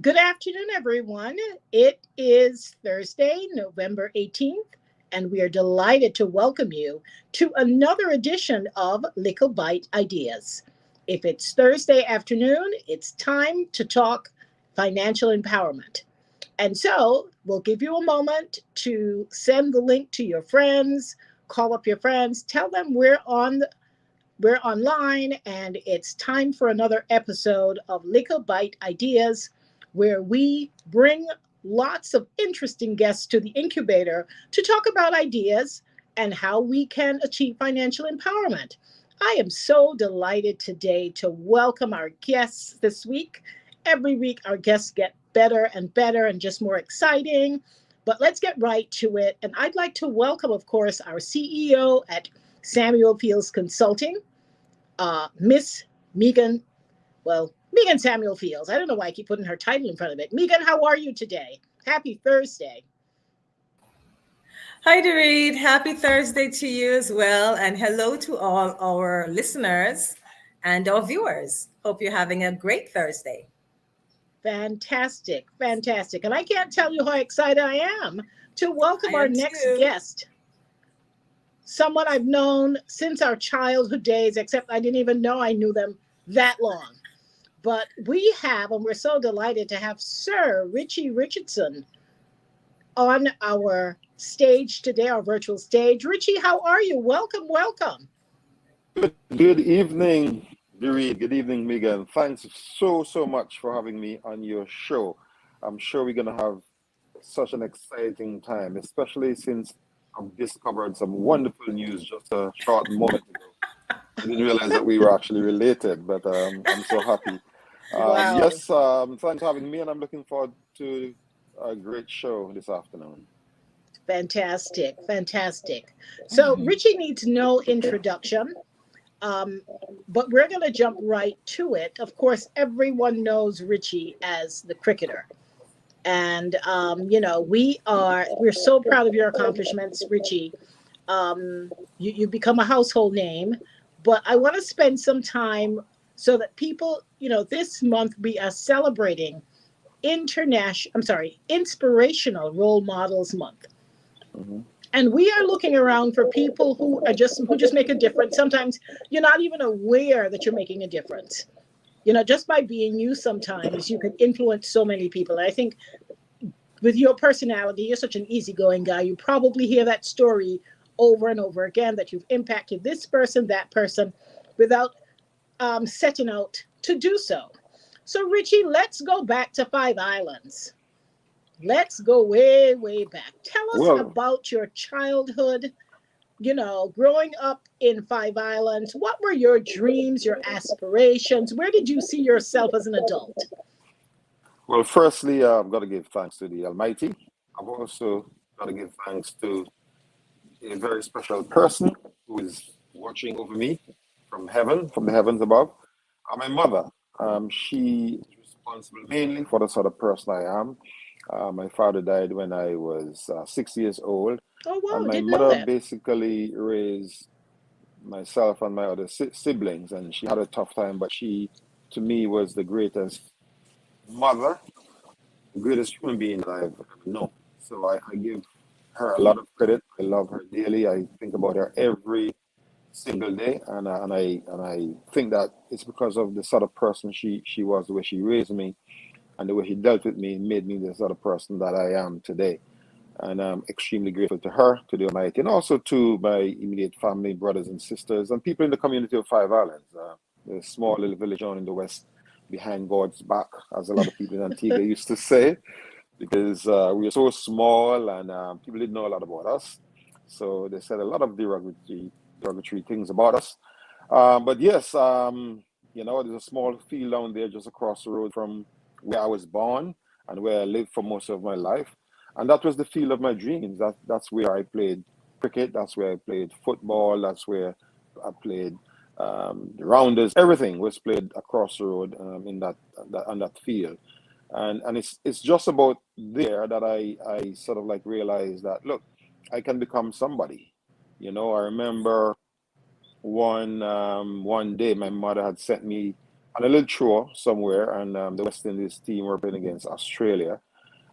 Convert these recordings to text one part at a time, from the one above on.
Good afternoon, everyone. It is Thursday, November 18th, and we are delighted to welcome you to another edition of Little Bite Ideas. If it's Thursday afternoon, it's time to talk financial empowerment. And so we'll give you a moment to send the link to your friends, call up your friends, tell them we're online, and it's time for another episode of Little Bite Ideas, where we bring lots of interesting guests to the incubator to talk about ideas and how we can achieve financial empowerment. I am so delighted today to welcome our guests this week. Every week, our guests get better and better and just more exciting. But let's get right to it. And I'd like to welcome, of course, our CEO at Samuel Fields Consulting, Miss Megan, Megan Samuel Fields. I don't know why I keep putting her title in front of it. Megan, how are you today? Happy Thursday. Hi, Dorit. Happy Thursday to you as well. And hello to all our listeners and our viewers. Hope you're having a great Thursday. Fantastic, fantastic. And I can't tell you how excited I am to welcome I our am next too. guest, someone I've known since our childhood days, except I didn't even know I knew them that long. But we have, and we're so delighted to have Sir Richie Richardson on our stage today, our virtual stage. Richie, how are you? Welcome, welcome. Good evening, Dorit. Good evening, Megan. Thanks so much for having me on your show. I'm sure we're gonna have such an exciting time, especially since I've discovered some wonderful news just a short moment ago. I didn't realize that we were actually related, but I'm so happy. Wow. Yes, thanks for having me, and I'm looking forward to a great show this afternoon. Fantastic, fantastic. So, Mhm. Richie needs no introduction, um, but we're going to jump right to it. Of course, everyone knows Richie as the cricketer. And, we're so proud of your accomplishments, Richie. You've become a household name, but I want to spend some time so that people, this month we are celebrating Inspirational Role Models Month. Hmm. And we are looking around for people who just make a difference. Sometimes you're not even aware that you're making a difference. Just by being you, sometimes you can influence so many people. And I think with your personality, you're such an easygoing guy. You probably hear that story over and over again that you've impacted this person, that person, without setting out to do so. So, Richie, let's go back to Five Islands. Let's go way, way back. Tell us Well, about your childhood, growing up in Five Islands. What were your dreams, your aspirations? Where did you see yourself as an adult? firstly, I've got to give thanks to the Almighty. I've also got to give thanks to a very special person who is watching over me from heaven, from the heavens above. My mother. She is responsible mainly for the sort of person I am. My father died when I was 6 years old, Oh, and wow, my didn't know mother that. basically raised myself and my other siblings, and she had a tough time, but she, to me, was the greatest mother, the greatest human being that I've ever known. So I give her a lot of credit. I love her dearly. I think about her every single day, and I think that it's because of the sort of person she was, the way she raised me, and the way she dealt with me, made me the sort of person that I am today. And I'm extremely grateful to her, to the Almighty, and also to my immediate family, brothers and sisters, and people in the community of Five Islands, the small little village down in the west, behind God's back, as a lot of people in Antigua used to say, because we were so small and people didn't know a lot about us. So they said a lot of derogatory things about us. But yes, there's a small field down there just across the road from where I was born and where I lived for most of my life. And that was the field of my dreams. That's where I played cricket. That's where I played football. That's where I played the rounders. Everything was played across the road in that on that field. And it's just about there that I sort of like realized that, look, I can become somebody. I remember one day my mother had sent me on a little tour somewhere, and the West Indies team were playing against Australia.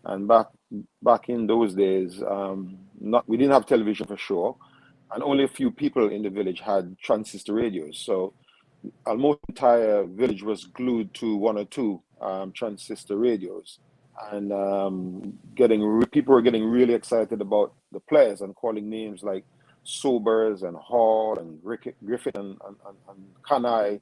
And back in those days, not we didn't have television for sure, and only a few people in the village had transistor radios. So almost entire village was glued to one or two transistor radios, and people were getting really excited about the players and calling names like Sobers and Hall and Griffith and Kanai,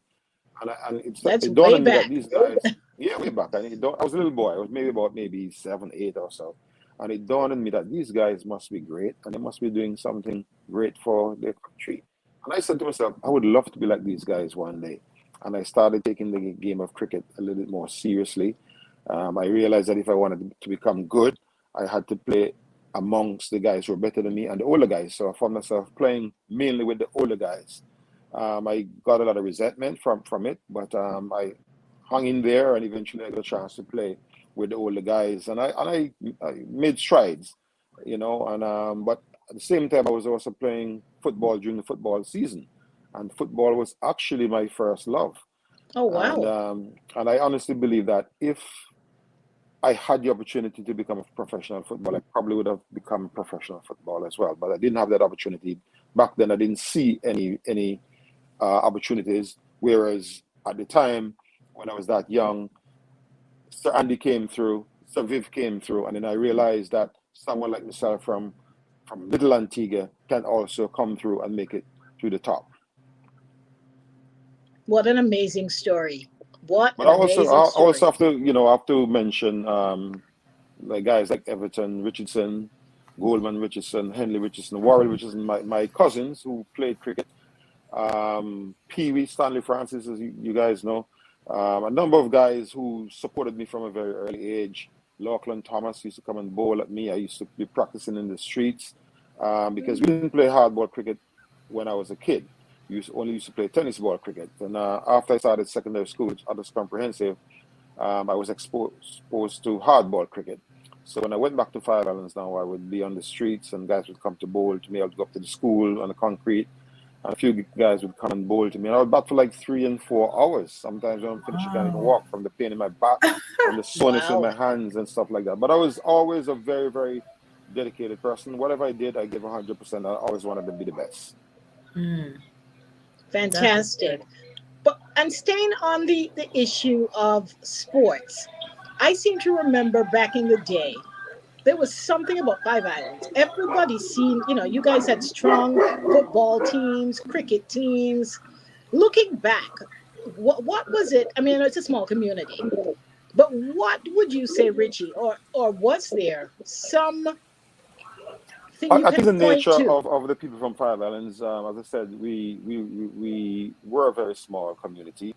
and That's it dawned way on me that back. these guys, yeah, way back, and I was a little boy. I was maybe about maybe 7, 8 or so, and it dawned on me that these guys must be great, and they must be doing something great for their country. And I said to myself, I would love to be like these guys one day. And I started taking the game of cricket a little bit more seriously. I realized that if I wanted to become good, I had to play amongst the guys who were better than me and the older guys. So I found myself playing mainly with the older guys. I got a lot of resentment from it, but I hung in there, and eventually I got a chance to play with the older guys, and I made strides, and but at the same time I was also playing football during the football season, and football was actually my first love, Oh, wow. and I honestly believe that if I had the opportunity to become a professional footballer, I probably would have become a professional footballer as well. But I didn't have that opportunity back then. I didn't see any opportunities. Whereas at the time when I was that young, Sir Andy came through, Sir Viv came through, and then I realized that someone like myself from Little Antigua can also come through and make it to the top. What an amazing story. What But an amazing I also story. have to mention like guys like Everton, Richardson, Goldman Richardson, Henley Richardson, Warren Richardson, my cousins who played cricket. Pee Wee, Stanley Francis, as you guys know. A number of guys who supported me from a very early age. Lachlan Thomas used to come and bowl at me. I used to be practicing in the streets because we didn't play hardball cricket when I was a kid. Only used to play tennis ball cricket. And after I started secondary school, which others comprehensive, I was exposed to hardball cricket. So when I went back to Five Islands now, I would be on the streets and guys would come to bowl to me. I would go up to the school on the concrete, and a few guys would come and bowl to me. And I would bat for like 3 and 4 hours. Sometimes when I'm finished, I can't even Wow. walk from the pain in my back and the soreness in Wow. my hands and stuff like that. But I was always a very, very dedicated person. Whatever I did, I gave 100%. I always wanted to be the best. Mm, that is Fantastic. good. But and staying on the issue of sports, I seem to remember back in the day, there was something about Five Islands. Everybody seemed, you guys had strong football teams, cricket teams. Looking back, what was it? I mean, it's a small community, but what would you say, Richie, or was there something you I think the can point nature to? of the people from Five Islands, as I said, we were a very small community,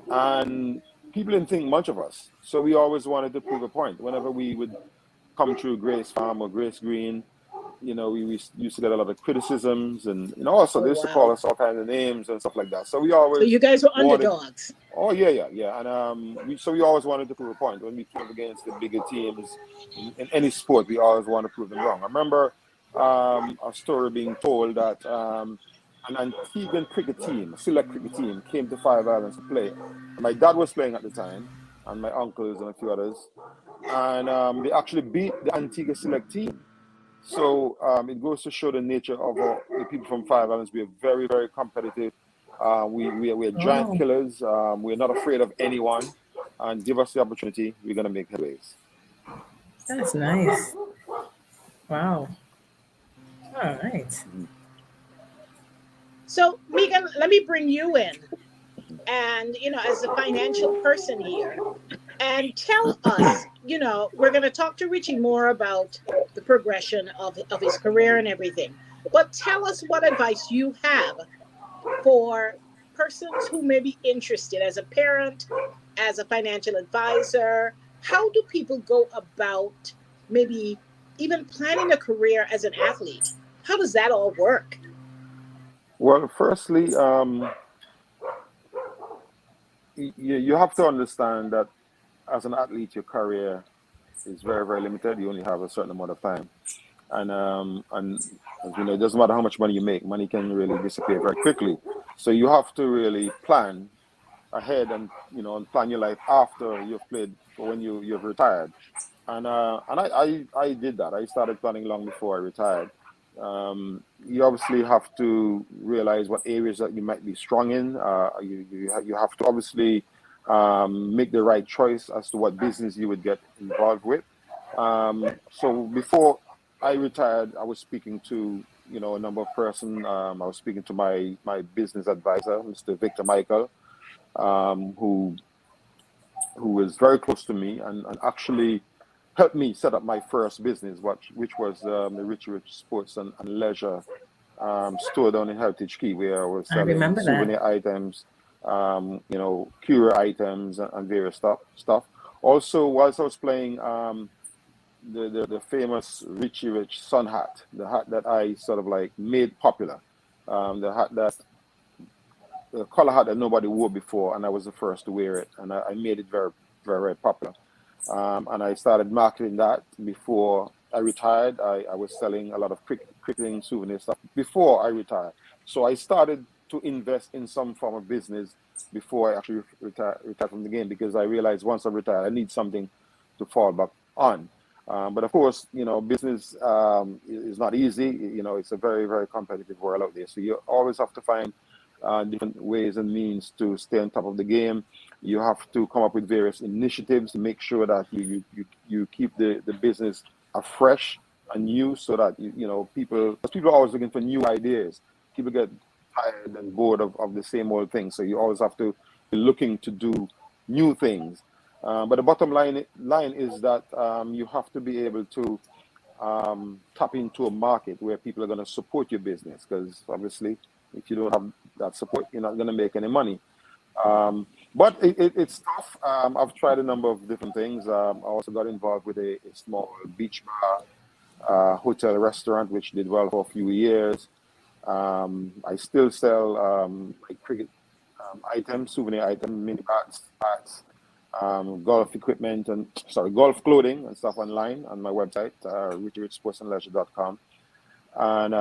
and people didn't think much of us. So we always wanted to prove a point. Whenever we would come through Grace Farm or Grace Green, we used to get a lot of criticisms, and also Oh, they used to call wow. us all kinds of names and stuff like that. So we So you always guys were wanted, underdogs. oh yeah, yeah, yeah, and we always wanted to prove a point when we came up against the bigger teams in any sport. We always want to prove them wrong. I remember a story being told that an Antiguan cricket team, a select cricket team, came to Five Islands to play. My dad was playing at the time, and my uncles and a few others, and they actually beat the Antigua select team. So it goes to show the nature of the people from Five Islands. We are very, very competitive. We're giant Oh, killers. We're not afraid of anyone. And give us the opportunity, we're going to make headways. that's nice. Wow. All right. Mhm. So, Megan, let me bring you in, and as a financial person here, and tell us, we're going to talk to Richie more about the progression of his career and everything. But tell us what advice you have for persons who may be interested as a parent, as a financial advisor. How do people go about maybe even planning a career as an athlete? How does that all work? Well, firstly, you have to understand that as an athlete, your career is very, very limited. You only have a certain amount of time. And as it doesn't matter how much money you make, money can really disappear very quickly. So you have to really plan ahead and and plan your life after you've played for when you've retired. And I did that. I started planning long before I retired. You obviously have to realize what areas that you might be strong in. You have to obviously make the right choice as to what business you would get involved with. So before I retired, I was speaking to a number of person. I was speaking to my business advisor, Mr. Victor Michael, who was very close to me and actually helped me set up my first business, which was the Richie Sports and Leisure store down in Heritage Key, where I was I selling remember that. souvenir items, curio items, and various stuff. Also, whilst I was playing the famous Richie Rich sun hat, the hat that I sort of like made popular, the hat that the color hat that nobody wore before, and I was the first to wear it, and I made it very, very, very popular. And I started marketing that before I retired. I was selling a lot of cricketing souvenir stuff before I retired. So I started to invest in some form of business before I actually retired from the game, because I realized once I retired, I need something to fall back on. But of course, business is not easy. It's a very, very competitive world out there. So you always have to find different ways and means to stay on top of the game. You have to come up with various initiatives to make sure that you keep the business afresh and new, so that people, because people are always looking for new ideas. People get tired and bored of the same old thing. So you always have to be looking to do new things. But the bottom line is that you have to be able to tap into a market where people are going to support your business, because obviously if you don't have that support, you're not going to make any money. But it's tough. I've tried a number of different things. I also got involved with a small beach bar, hotel restaurant, which did well for a few years. I still sell like cricket items, souvenir items, mini bats, golf equipment, and golf clothing and stuff online on my website, richardsportsandleisure.com. And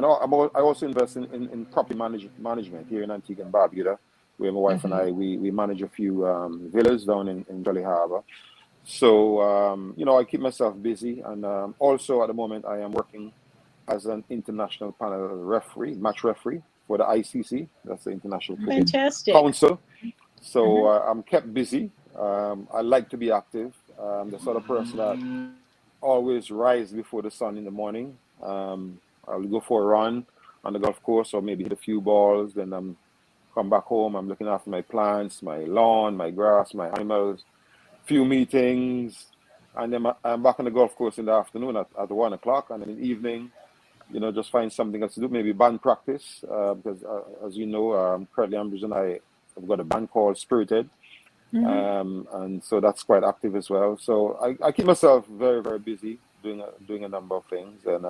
I also invest in property management here in Antigua and Barbuda, where my wife and Mm-hmm. we manage a few villas down in Jolly Harbor. So I keep myself busy, and also at the moment I am working as an international panel referee, match referee for the ICC. That's the International Cricket Fantastic. Council. So Mm-hmm. I'm kept busy. I like to be active. The sort of person that always rise before the sun in the morning. I'll go for a run on the golf course, or maybe hit a few balls. Then I'm come back home. I'm looking after my plants, my lawn, my grass, my animals. Few meetings, and then I'm back on the golf course in the afternoon at 1 o'clock, and then in the evening, just find something else to do. Maybe band practice, because as you know, currently I've got a band called Spirited. Mm-hmm. And so that's quite active as well. So I keep myself very, very busy doing a number of things. And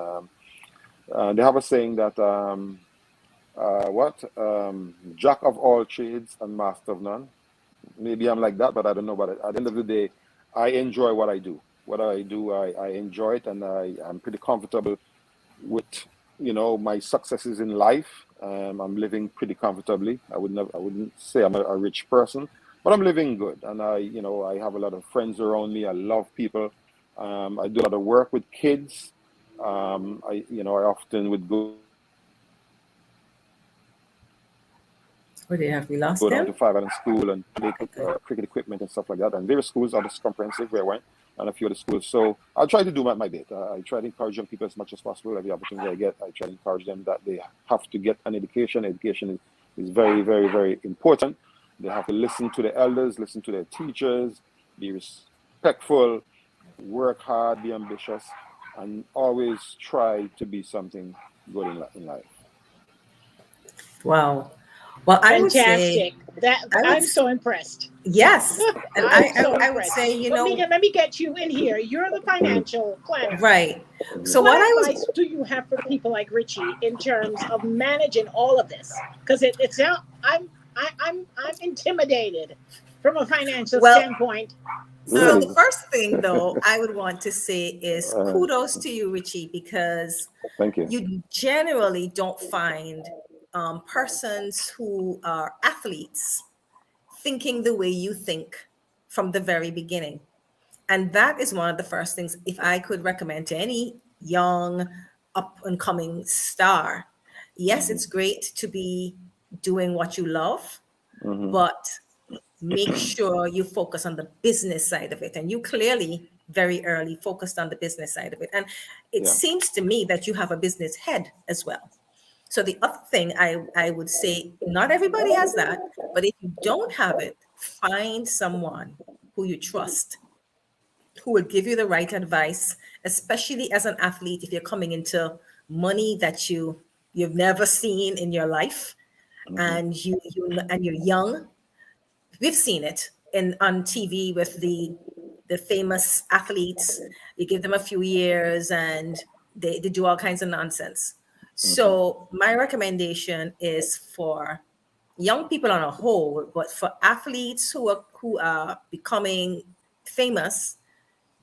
they have a saying that jack of all trades and master of none. Maybe I'm like that, but I don't know. But at the end of the day, I enjoy what I do. What I do, I enjoy it, and I'm pretty comfortable with my successes in life. I'm living pretty comfortably. I wouldn't say I'm a rich person, but I'm living good, and I have a lot of friends around me. I love people. I do a lot of work with kids. I often would go down to Five Island School and Or did have we play lost him? cricket Okay, good. equipment and stuff like that. And various schools, are just comprehensive where I went, and a few other schools. So I'll try to do my bit. I try to encourage young people as much as possible. Every opportunity I get, I try to encourage them that they have to get an education. Education is very, very, very important. They have to listen to the elders, listen to their teachers, be respectful, work hard, be ambitious, and always try to be something good in life. Wow. Well, Fantastic. That I would, I'm so impressed. yes, and I'm so I would impressed. say, Let me get you in here. You're the financial planner. right. So What what I was, advice do you have for people like Richie in terms of managing all of this? Because it's now I'm intimidated from a financial well, standpoint. so Um, the Really? first thing though I would want to say is Uh, kudos to you, Richie, because Thank you. you generally don't find persons who are athletes thinking the way you think from the very beginning. And that is one of the first things, if I could recommend to any young, up and coming star. Yes, it's great to be doing what you love, Mm-hmm. but make sure you focus on the business side of it. And you clearly very early focused on the business side of it. And it Yeah. seems to me that you have a business head as well. So the other thing I would say, not everybody has that, but if you don't have it, find someone who you trust, who will give you the right advice, especially as an athlete if you're coming into money that you've never seen in your life, Mm-hmm. and you're young. We've seen it in on TV with the famous athletes. You give them a few years and they do all kinds of nonsense. Mm-hmm. So my recommendation is for young people on a whole, but for athletes who are becoming famous,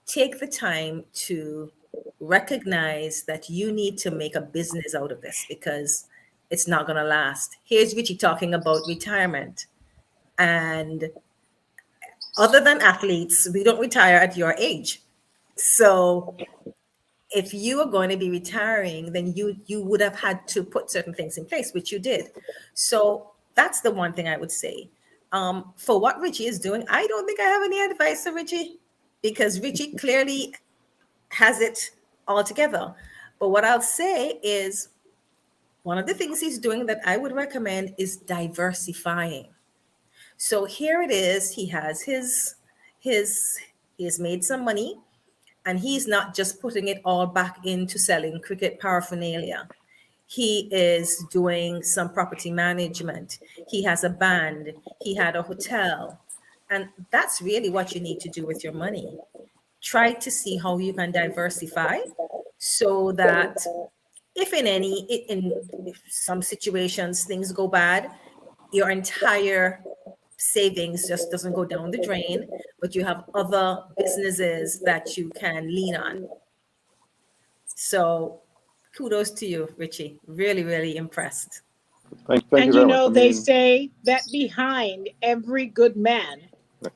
take the time to recognize that you need to make a business out of this because it's not going to last. Here's Richie talking about retirement. And other than athletes, we don't retire at your age. So if you are going to be retiring, then you would have had to put certain things in place, which you did. So that's the one thing I would say. For what Richie is doing, I don't think I have any advice for Richie because Richie clearly has it all together. But what I'll say is one of the things he's doing that I would recommend is diversifying. So here it is. He has his he has made some money and he's not just putting it all back into selling cricket paraphernalia. He is doing some property management. He has a band. He had a hotel. And that's really what you need to do with your money. Try to see how you can diversify so that if in any in if some situations things go bad, your entire savings just doesn't go down the drain, but you have other businesses that you can lean on. So kudos to you, Richie. Really, really impressed. Thank you And you very much. I know, they mean, say that behind every good man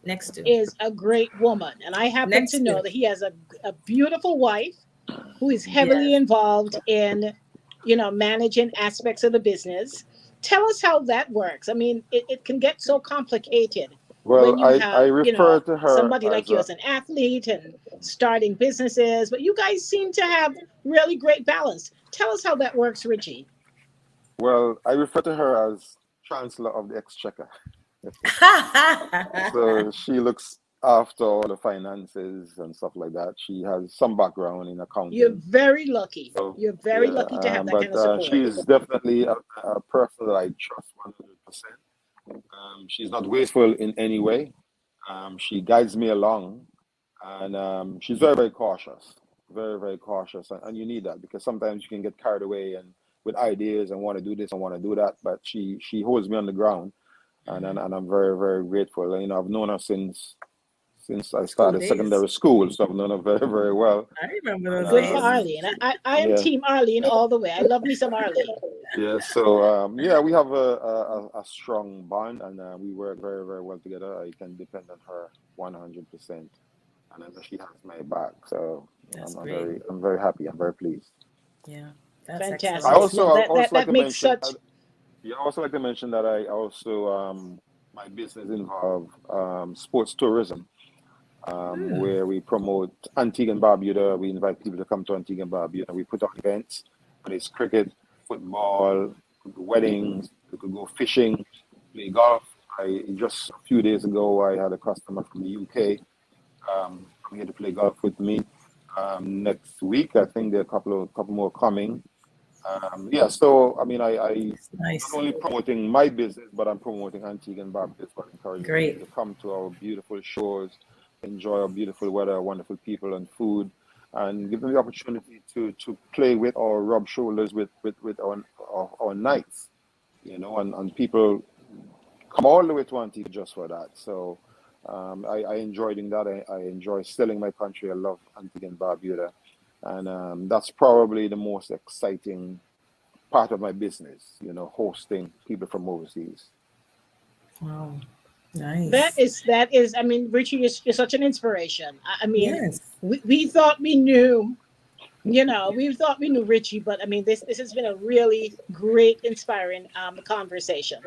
Next to, is a great woman. And I happen to next know to, that he has a beautiful wife who is heavily yes. involved in, managing aspects of the business. Tell us how that works. I mean, it can get so complicated well, when you I have, refer to her somebody like as you a as an athlete and starting businesses, but you guys seem to have really great balance. Tell us how that works, Richie. well, I refer to her as Chancellor of the Exchequer. So she looks after all the finances and stuff like that. She has some background in You're accounting. very lucky. So You're very yeah, lucky to have that but kind of support. she's definitely a person that I trust 100%. She's not wasteful in any way. She guides me along, and she's very, very cautious, very, very cautious, and you need that because sometimes you can get carried away and with ideas and want to do this and want to do that. But she holds me on the ground, and I'm very, very grateful. And, I've known her since I School started days. secondary school, so I've known her very, very well. I remember And those Good for days. Arlene. I am yeah, team Arlene all the way. I love me some Arlene. yeah. So yeah, we have a strong bond, and we work very, very well together. I can depend on her 100%, and I know she has my back. So That's great. I'm very happy. I'm very pleased. Yeah, that's I excellent. Fantastic. also No, I that also that like that to makes mention. such. Yeah, I also like to mention that I also my business involve sports tourism, Hmm. where we promote Antigua and Barbuda. We invite people to come to Antigua and Barbuda. We put on events, but it's cricket, football, weddings. We could go fishing, play golf. I just a few days ago I had a customer from the UK come here to play golf with me. Next week I think there are a couple more coming. Yeah, so I mean, I not Nice. only promoting my business, but I'm promoting Antigua and Barbuda as well, encouraging people Great. to come to our beautiful shores, enjoy our beautiful weather, wonderful people, and food, and give them the opportunity to play with or rub shoulders with our knights, and people come all the way to Antigua just for that. So I enjoy doing that. I enjoy selling my country. I love Antigua and Barbuda, and that's probably the most exciting part of my business, hosting people from overseas. Wow. That Nice. is that is. I mean, Richie is such an inspiration. I mean, Yes. we thought we knew. We thought we knew Richie, but I mean, this has been a really great, inspiring conversation.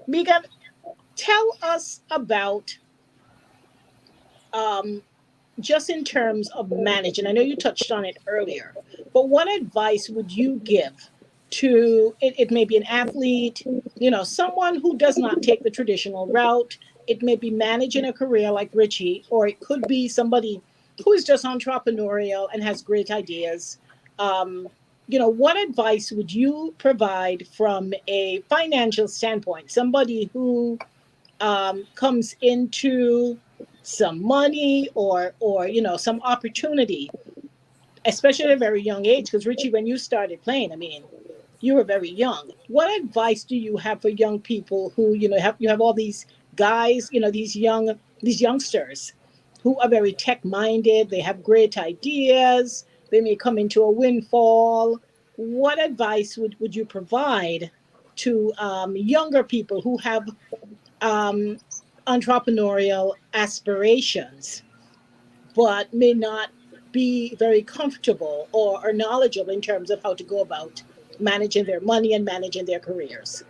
Megan, tell us about um, just in terms of managing. I know you touched on it earlier, but what advice would you give to it may be an athlete, someone who does not take the traditional route. It may be managing a career like Richie, or it could be somebody who is just entrepreneurial and has great ideas. um, what advice would you provide from a financial standpoint, somebody who comes into some money or some opportunity, especially at a very young age? Because Richie, when you started playing, I mean, you were very young. What advice do you have for young people who have all these guys, these youngsters who are very tech minded, they have great ideas, they may come into a windfall? What advice would you provide to younger people who have um, entrepreneurial aspirations, but may not be very comfortable or knowledgeable in terms of how to go about managing their money and managing their careers?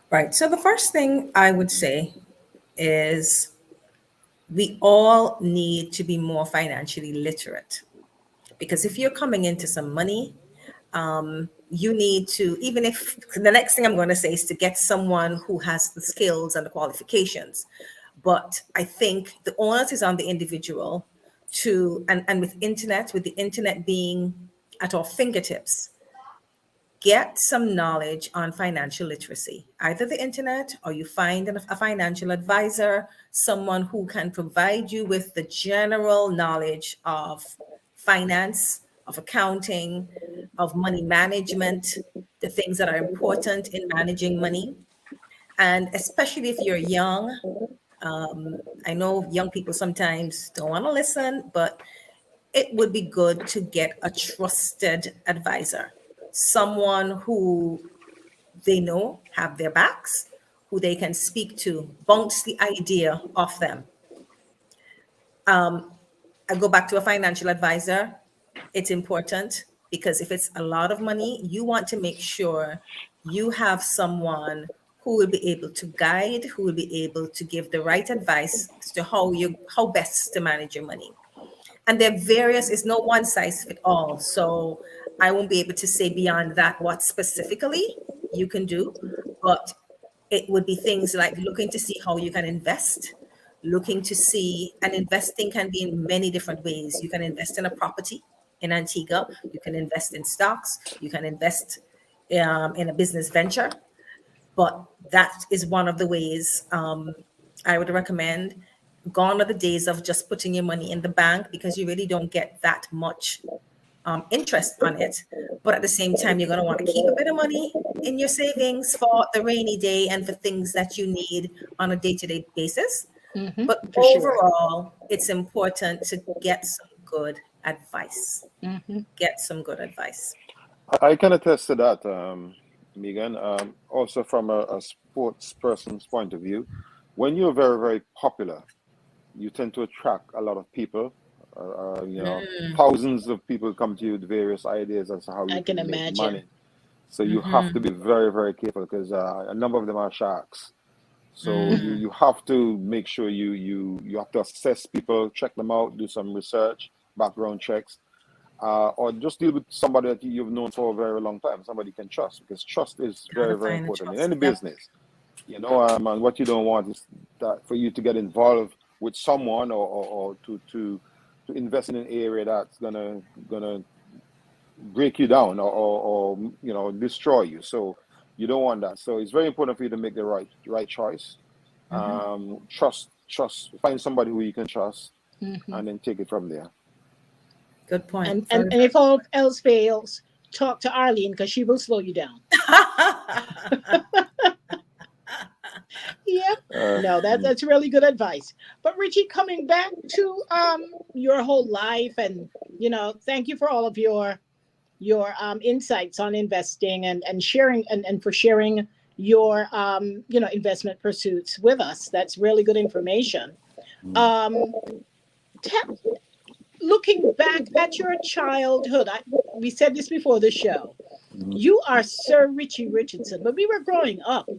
Right. So the first thing I would say is we all need to be more financially literate, because if you're coming into some money, you need to, even if the next thing I'm going to say is to get someone who has the skills and the qualifications. But I think the onus is on the individual to, and with the internet being at our fingertips, get some knowledge on financial literacy, either the internet, or you find a financial advisor, someone who can provide you with the general knowledge of finance, of accounting, of money management, the things that are important in managing money. And especially if you're young, I know young people sometimes don't want to listen, but it would be good to get a trusted advisor, someone who they know have their backs, who they can speak to, bounce the idea off them. I go back to a financial advisor. It's important because if it's a lot of money, you want to make sure you have someone who will be able to guide, who will be able to give the right advice as to how best to manage your money. And they're various, it's no one size fit all. So I won't be able to say beyond that what specifically you can do, but it would be things like looking to see how you can invest, looking to see, and investing can be in many different ways. You can invest in a property in Antigua, you can invest in stocks, you can invest in a business venture, but that is one of the ways I would recommend. Gone are the days of just putting your money in the bank, because you really don't get that much interest on it. But at the same time, you're going to want to keep a bit of money in your savings for the rainy day and for things that you need on a day-to-day basis. But For sure. overall, it's important to get some good advice. Hmm. Get some good advice. I can attest to that, Megan. Also, from a sports person's point of view, when you're very, very popular, you tend to attract a lot of people. Thousands of people come to you with various ideas as to how I you can can make imagine. money. So you have to be very, very careful because a number of them are sharks. So you have to make sure you have to assess people, check them out, do some research, background checks, or just deal with somebody that you've known for a very long time, somebody you can trust, because trust is Gotta very, very find a important in trust. any Yep. business. And what you don't want is that for you to get involved with someone or to invest in an area that's gonna break you down or destroy you. So you don't want that. So it's very important for you to make the right choice. Trust. Find somebody who you can trust, Hmm. and then take it from there. Good point. And if all else fails, talk to Arlene because she will slow you down. Yep. Uh, No, that's really good advice. But Richie, coming back to your whole life, and thank you for all of insights on investing and sharing and for sharing your investment pursuits with us. That's really good information. Um, te- Looking back at your childhood, we said this before the show. Mhm. You are Sir Richie Richardson. When we were growing up,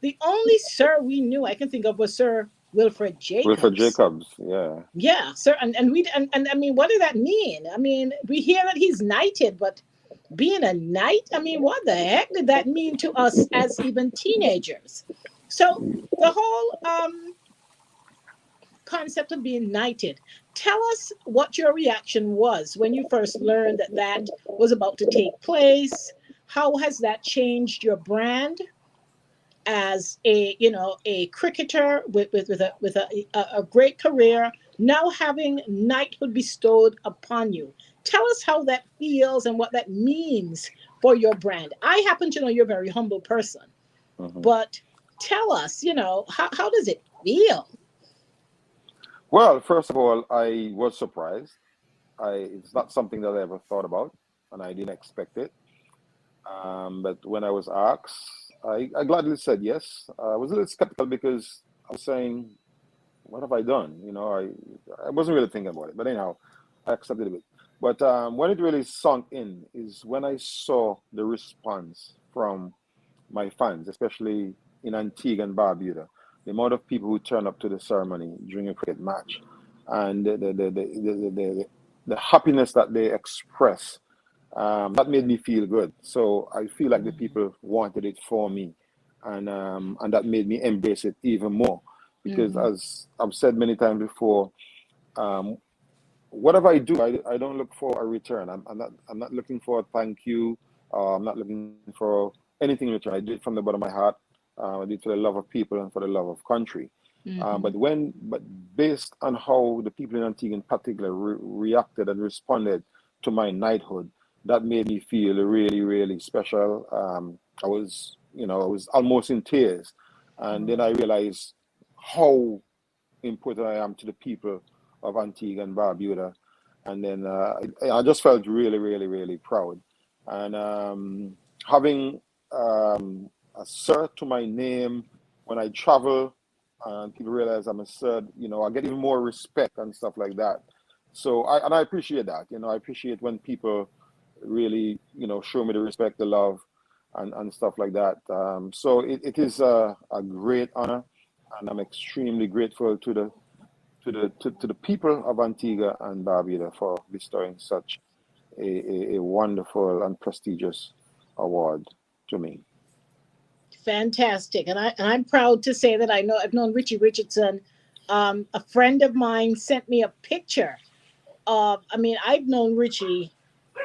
the only Sir we knew I can think of was Sir Wilfred Wilfred Jacobs. Jacobs, yeah. Yeah, sir, and I mean, what does that mean? I mean, we hear that he's knighted, but being a knight, I mean, what the heck did that mean to us as even teenagers? So the whole concept of being knighted. Tell us what your reaction was when you first learned that that was about to take place. How has that changed your brand as a cricketer with a great career, now having knighthood bestowed upon you? Tell us how that feels and what that means for your brand. I happen to know you're a very humble person, Mhm. but tell us, how does it feel? Well, first of all, I was surprised. It's not something that I ever thought about, and I didn't expect it. But when I was asked, I gladly said yes. I was a little skeptical because I was saying, "What have I done?" I wasn't really thinking about it. But anyhow, I accepted it. But when it really sunk in is when I saw the response from my fans, especially in Antigua and Barbuda, the amount of people who turn up to the ceremony during a cricket match, and the happiness that they express, that made me feel good. So I feel like the people wanted it for me, and that made me embrace it even more. Because Mm-hmm. as I've said many times before, um, whatever I do, I don't look for a return. I'm not looking for a thank you. I'm not looking for anything in return. I do it from the bottom of my heart. I do it for the love of people and for the love of country. Mm-hmm. But based on how the people in Antigua in particular reacted and responded to my knighthood, that made me feel really, really special. I was almost in tears, and then I realized how important I am to the people of Antigua and Barbuda. And then I just felt really, really, really proud. And having a sir to my name when I travel, and people realize I'm a sir, I get even more respect and stuff like that. So I appreciate that. I appreciate when people really, show me the respect, the love, and stuff like that. So it is a great honor, and I'm extremely grateful to the people of Antigua and Barbuda for bestowing such a wonderful and prestigious award to me. Fantastic, and I'm proud to say that I've known Richie Richardson. A friend of mine sent me a picture of. I mean, I've known Richie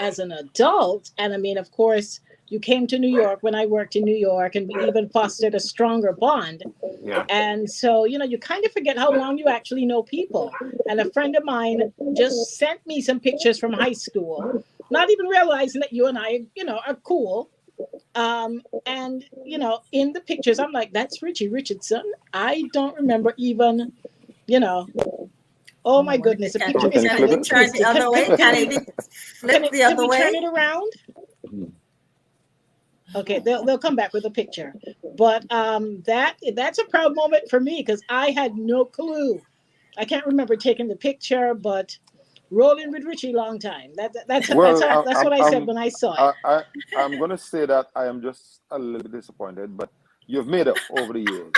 as an adult, and I mean, of course, you came to New York when I worked in New York, and we even fostered a stronger bond. Yeah. And so, you kind of forget how long you actually know people. And a friend of mine just sent me some pictures from high school, not even realizing that you and I, are cool. And in the pictures, I'm like, that's Richie Richardson. I don't remember even, you know, oh Oh, my what if goodness, it the can, picture is Can you can kind it flip of be it? turned the twisted. other way? Can it be flipped the Can other we turn way? it around? Mhm. Okay, they'll come back with a picture. But that's a proud moment for me because I had no clue. I can't remember taking the picture, but rolling with Richie long time. Well, That's what I said when I saw it. I'm gonna say that I am just a little bit disappointed, but you've made up over the years.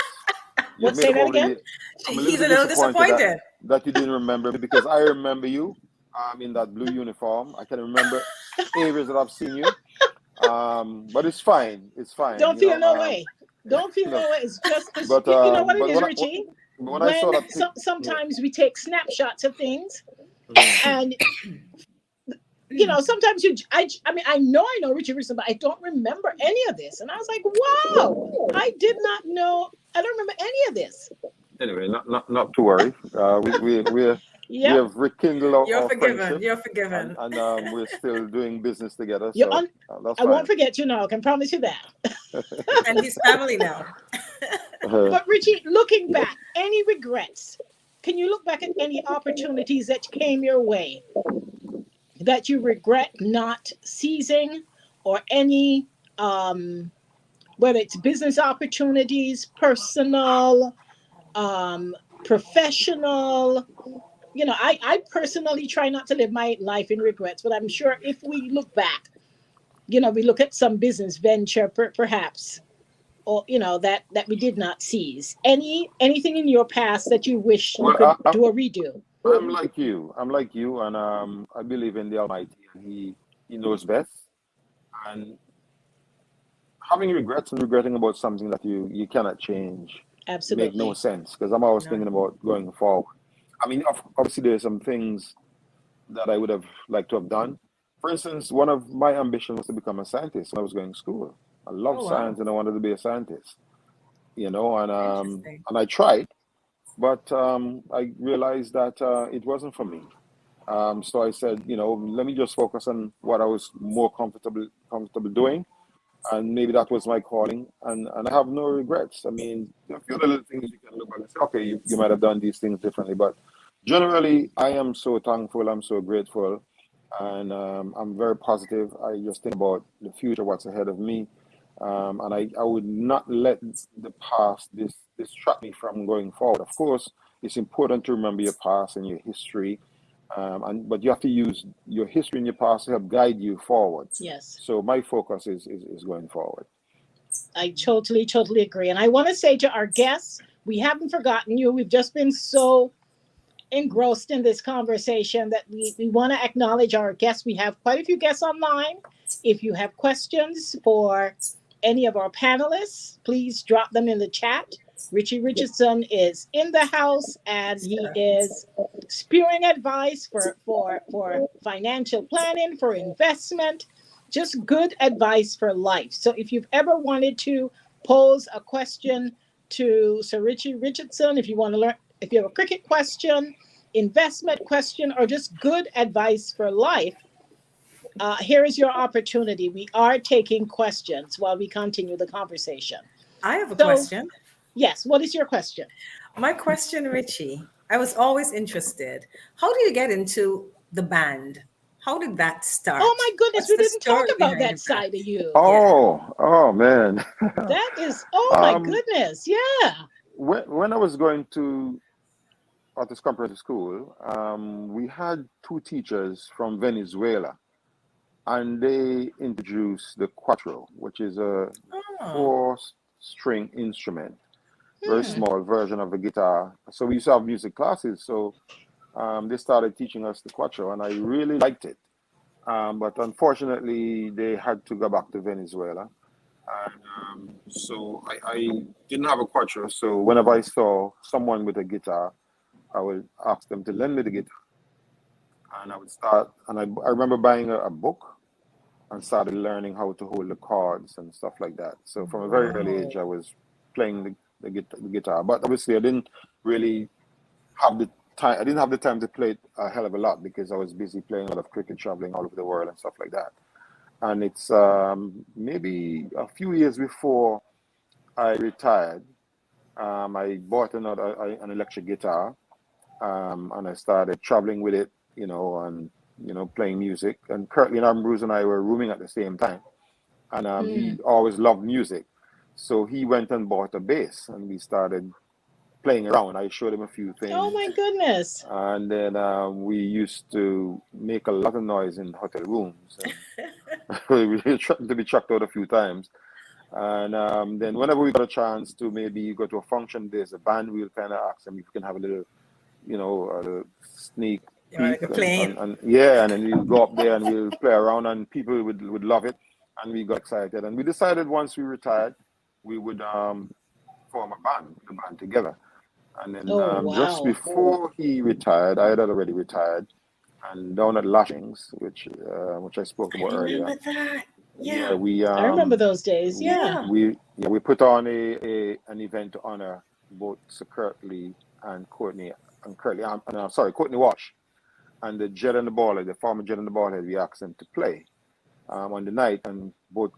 You've What? made Say up that over the again? years. I'm a little He's a bit little disappointed that disappointed. you didn't remember me because I remember you in that blue uniform. I can remember areas that I've seen you. But it's fine. It's fine. Don't feel no way. Don't feel You know. no way. It's just because But you know what it but is, Richie. when I saw When that pic, yeah. sometimes we take snapshots of things, Mhm. and sometimes I mean, I know Richie Richardson, but I don't remember any of this. And I was like, wow, I did not know. I don't remember any of this. Anyway, not to worry. We Yep. have rekindled our, You're our forgiven. friendship, You're and forgiven. we're still doing business together. You're So on. that's I won't fine. forget you now. I can promise you that. And his family now. Uh, But Richie, looking back, any regrets? Can you look back at any opportunities that came your way that you regret not seizing, or any, um, whether it's business opportunities, personal, professional. I personally try not to live my life in regrets, but I'm sure if we look back, we look at some business venture, perhaps, or that we did not seize. Anything in your past that you wish you Well, could do a redo? I'm like you. I'm like you, and I believe in the Almighty, and He knows best. And having regrets and regretting about something that you cannot change make no Absolutely. sense, because I'm always No. thinking about going forward. I mean, obviously, there's some things that I would have liked to have done. For instance, one of my ambitions was to become a scientist when I was going to school. I love Oh science wow. and I wanted to be a scientist, Interesting. and I tried, but I realized that it wasn't for me. So I said, let me just focus on what I was more comfortable doing, and maybe that was my calling, and I have no regrets. I mean, a few little things you can look back and say, okay, you might have done these things differently, but generally, I am so thankful, I'm so grateful, and I'm very positive. I just think about the future, what's ahead of me, and I would not let the past distract me from going forward. Of course, it's important to remember your past and your history, but you have to use your history and your past to help guide you forward. Yes, So my focus is going forward. I totally, totally agree. And I want to say to our guests, we haven't forgotten you. We've just been so engrossed in this conversation that we want to acknowledge our guests. We have quite a few guests online. If you have questions for any of our panelists, please drop them in the chat. Richie Richardson is in the house, and he Sure. is spewing advice for financial planning, for investment, just good advice for life. So if you've ever wanted to pose a question to Sir Richie Richardson, if you want to learn, if you have a cricket question, investment question, or just good advice for life, here is your opportunity. We are taking questions while we continue the conversation. I have a So, question. yes, what is your question? My question, Richie, I was always interested. How do you get into the band? How did that Oh start? my goodness, What's we the didn't talk story about behind that the band? side of you. Yeah. Oh man. That is, oh my um, goodness, yeah. when I was going to artist comparative school, we had two teachers from Venezuela, and they introduced the cuatro, which is a Oh. four-string instrument, very Hmm. small version of a guitar. So we used to have music classes. So they started teaching us the cuatro, and I really liked it. But unfortunately, they had to go back to Venezuela. And so I didn't have a cuatro. So whenever I saw someone with a guitar, I would ask them to lend me the guitar. And I would start, and I remember buying a book and started learning how to hold the chords and stuff like that. So from a very early age, Whoa. I was playing the guitar. But obviously, I didn't really have the time. I didn't have the time to play it a hell of a lot because I was busy playing a lot of cricket, traveling all over the world and stuff like that. And it's maybe a few years before I retired, I bought an electric guitar, and I started traveling with it, and playing music. And currently, Bruce and I were rooming at the same time, and Hmm. he always loved music, so he went and bought a bass, and we started playing around. I showed him a few Oh things, my goodness. and then we used to make a lot of noise in hotel rooms, and we threatened to be chucked out a few times. And then whenever we got a chance to maybe go to a function, there's a band, we'll kind of ask them if we can have a little sneak You want peek, to go and, playing? and yeah, and then we'll go up there and we'll play around, and people would love it, and we got excited, and we decided once we retired, we would form a band together. And then Oh just wow. before he retired, I had already retired, and down at Lashings, which I spoke I about earlier. remember that. Yeah, Yeah. I remember those days. Yeah. Yeah. we put on an event to honor both Sir Curtly and Courtney, sorry, Courtney Walsh, and the Jet and the Ballhead, the former Jet and the Ballhead. We asked them to play on the night, and both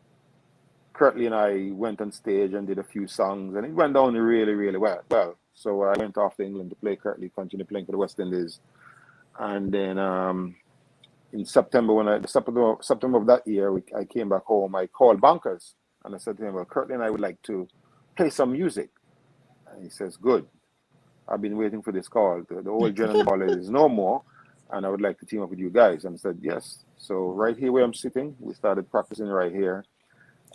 Curtly and I went on stage and did a few songs, and it went down really, really well. So I went off to England to play. Curtly continued playing for the West Indies, and then in September, September of that year, I came back home. I called Bankers and I said to him, "Well, Curtly and I would like to play some music." And he says, "Good. I've been waiting for this call. The old Jen and the Ball is no more, and I would like to team up with you guys." And I said, "Yes." So right here where I'm sitting, we started practicing right here,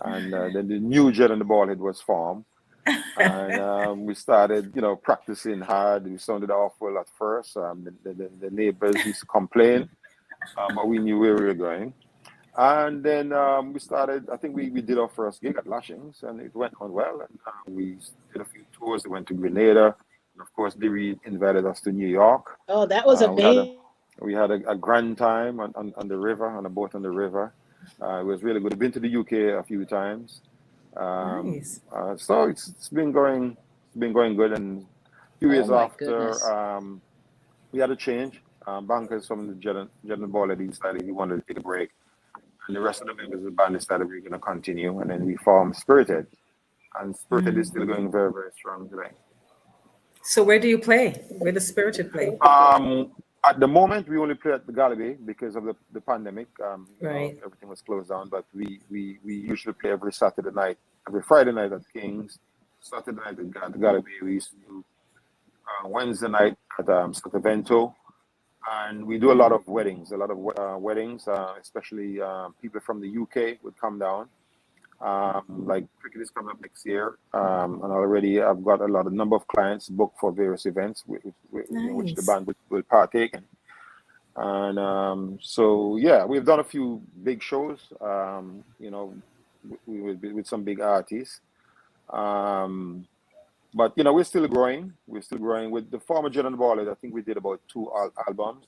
and then the new Jen and the Ballhead was formed, and we started, practicing hard. We sounded awful at first. The neighbors used to complain, but we knew where we were going. And then we started, I think we did our first gig at Lashings, and it went on well. And we did a few tours. We went to Grenada. And of course, Dewey invited us to New York. Oh, that was We had a amazing. we had a grand time on the river, on a boat on the river. It was really good. I've been to the UK a few times. Nice. So it's been going good. And a few Oh years my after, goodness. we had a change. Bankers from the General Ball, he decided he wanted to take a break. And the rest of the members of the band decided we were going to continue. And then we formed Spirited. And Spirited is still going very, very strong today. So where do you play? Where does Spirited play? At the moment, we only play at the Galloway because of the pandemic. Right. Everything was closed down. But we usually play every Saturday night, every Friday night at King's, Saturday night at the Galloway. We used to do Wednesday night at Sotavento. And we do a lot of weddings, weddings, especially people from the UK would come down. Like cricket is coming up next year, and already I've got a number of clients booked for various events, which the Nice. band will partake in. And so yeah, we've done a few big shows, with some big artists. Um, but we're still growing. We're still growing with the former General Ballad. I think we did about two albums.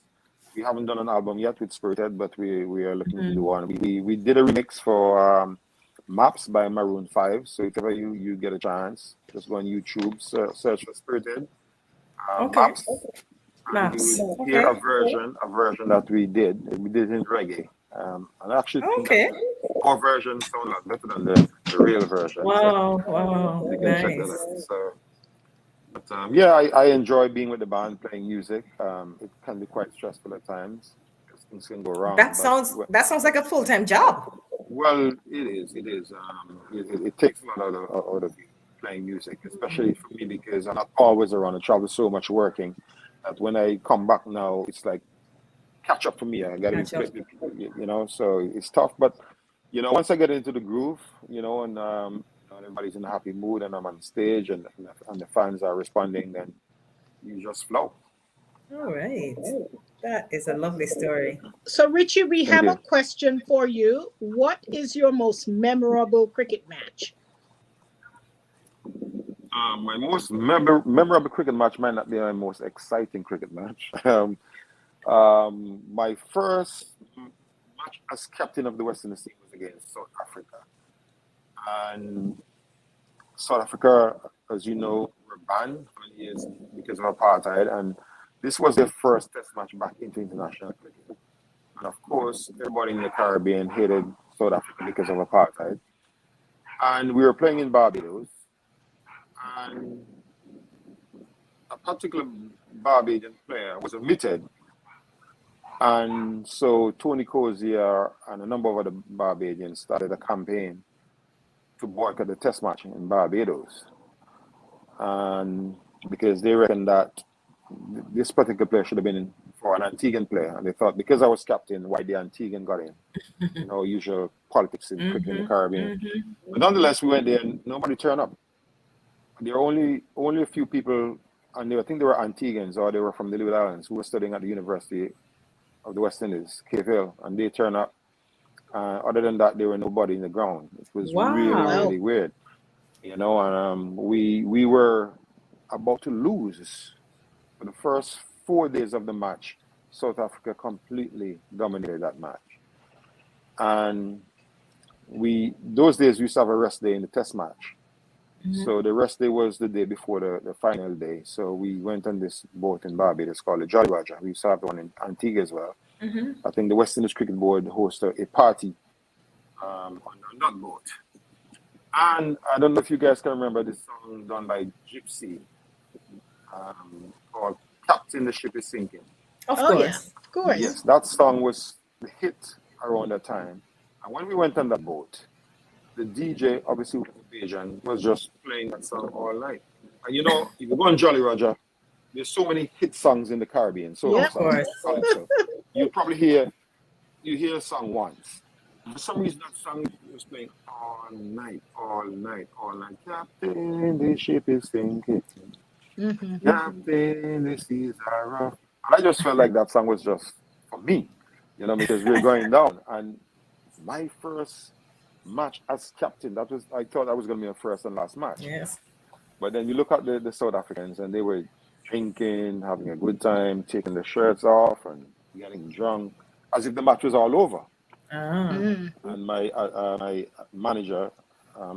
We haven't done an album yet with Spirited, but we are looking to do one. We did a remix for Maps by Maroon 5. So if ever you get a chance, just go on YouTube, search for Spirited Okay. Maps, and Maps. you will hear Okay. a version that we did. We did it in reggae. And I actually think that Okay. our version sounds a lot better than the real version. So Wow. Wow. you can check that Nice. out. So, but yeah, I enjoy being with the band, playing music. It can be quite stressful at times because things can go wrong. But That sounds like a full-time job. well, it is. It is. It takes a lot out of you playing music, especially for me because I'm not always around. I travel so much working that when I come back now, it's like catch up for me. I got to be Catch up. quick, so it's tough. But once I get into the groove, and everybody's in a happy mood, and I'm on stage, and the fans are responding, then you just flow. All right. That is a lovely story. So, Richie, we Thank have a you. question for you. What is your most memorable cricket match? My most memorable cricket match might not be my most exciting cricket match. My first match as captain of the West Indies team was against South Africa. And South Africa, as you know, were banned for many years because of apartheid. And this was their first test match back into international cricket. And of course, everybody in the Caribbean hated South Africa because of apartheid. And we were playing in Barbados. And a particular Barbadian player was omitted. And so Tony Cozier and a number of other Barbadians started a campaign to boycott the test match in Barbados. And because they reckoned that this particular player should have been for an Antiguan player. And they thought because I was captain, why the Antiguan got in? Usual politics in cricket in the Caribbean. But nonetheless, we went there and nobody turned up. There were only a few people, and I think they were Antiguans or they were from the Leeward Islands who were studying at the University of the West Indies, Cape Hill, and they turned up. Other than that, there were nobody in the ground. It was really, Wow. really weird, And we were about to lose for the first 4 days of the match. South Africa completely dominated that match, and those days we used to have a rest day in the test match. So the rest day was the day before the final day. So we went on this boat in Barbados called the Jolly Roger. We used to have one in Antigua as well. I think the West Indies Cricket Board hosted a party on that boat. And I don't know if you guys can remember this song done by Gypsy called Captain the Ship is Sinking. Of Oh, yeah, course. of course. Yes, that song was the hit around that time. And when we went on that boat, the DJ, obviously with the Bajan, was just playing that song all night. And you know, if you go on Jolly Roger, there's so many hit songs in the Caribbean, soca Yep. Of songs, course. calypso. You probably hear a song once. For some reason, that song was playing all night, all night, all night. Captain, the ship is sinking. Hmm. Captain, the seas are rough. And I just felt like that song was just for me, because we're going down. And my first match as captain, I thought that was going to be my first and last match. Yes. But then you look at the South Africans, and they were drinking, having a good time, taking their shirts off and getting drunk, as if the match was all over. Ah. Mm. And my manager,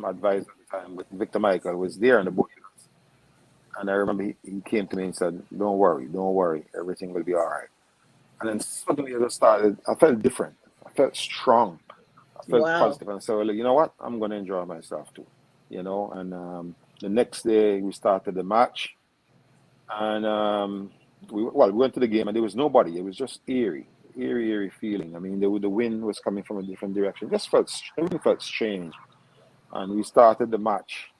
advised at the time, with Victor Michael, was there on the boat with us. And I remember he came to me and said, don't worry, everything will be all right. And then suddenly I felt different. I felt strong. I felt Wow. positive. And I said, well, you know what? I'm going to enjoy myself too. And the next day we started the match. And we went to the game, and there was nobody. It was just eerie feeling. I mean, the wind was coming from a different direction. Everything felt strange. And we started the match,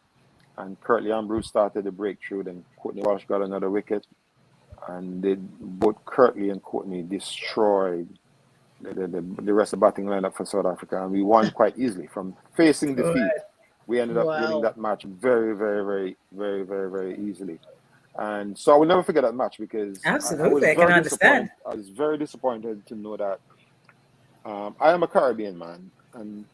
and Curtly Ambrose started the breakthrough. Then Courtney Walsh got another wicket, and both Curtly and Courtney destroyed the rest of the batting lineup for South Africa, and we won quite easily from facing Good. defeat. We ended up winning Wow. that match very, very, very, very, very, very easily. And so I will never forget that match, because I was Absolutely. I can very understand. disappointed. I was very disappointed to know that I am a Caribbean man, and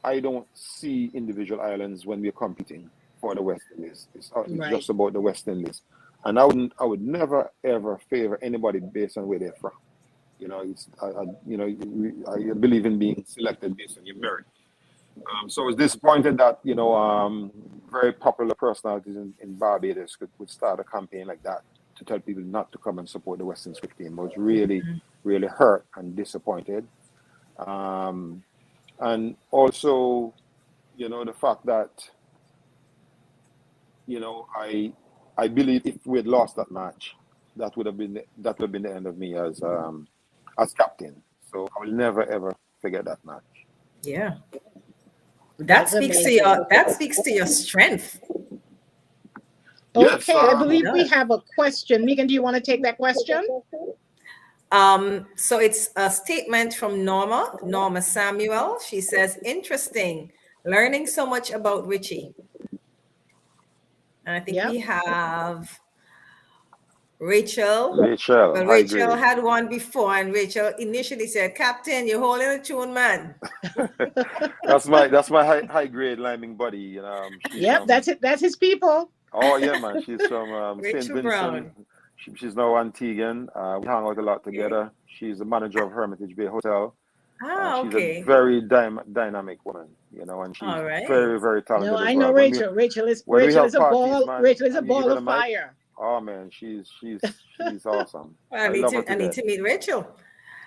I don't see individual islands when we're competing for the West Indies. It's Right. just about the West Indies, and I would never ever favor anybody based on where they're from. I believe in being selected based on your merit. So I was disappointed that very popular personalities in Barbados would start a campaign like that to tell people not to come and support the Western cricket team. I was really, really hurt and disappointed. Um, and also, the fact that I believe if we had lost that match, that would have been the end of me as captain. So I will never ever forget that match. Yeah. That That's speaks to amazing. your strength. Yes. Okay, I It believe we does. have a question. Megan, do you want to take that question? So it's a statement from Norma Samuel. She says, interesting, learning so much about Richie. And I think Yep. we have Rachel. Rachel, Well, high Rachel grade. had one before, and Rachel initially said, Captain, you're holding a tune, man. That's my high grade liming buddy. She's Yep, from. that's it. That's his people. Oh yeah, man. She's from Saint Rachel Vincent. Brown. She's now Antiguan. We hang out a lot Okay. together. She's the manager of Hermitage Bay Hotel. Ah, She's a okay. very dynamic woman, and she's All right. very, very No, talented I as know well. Rachel. Rachel is When we Rachel have is a parties, ball. man, Rachel is a and you give ball her the of mic, fire. oh man, she's awesome. Well, I love her I to need death. to meet Rachel.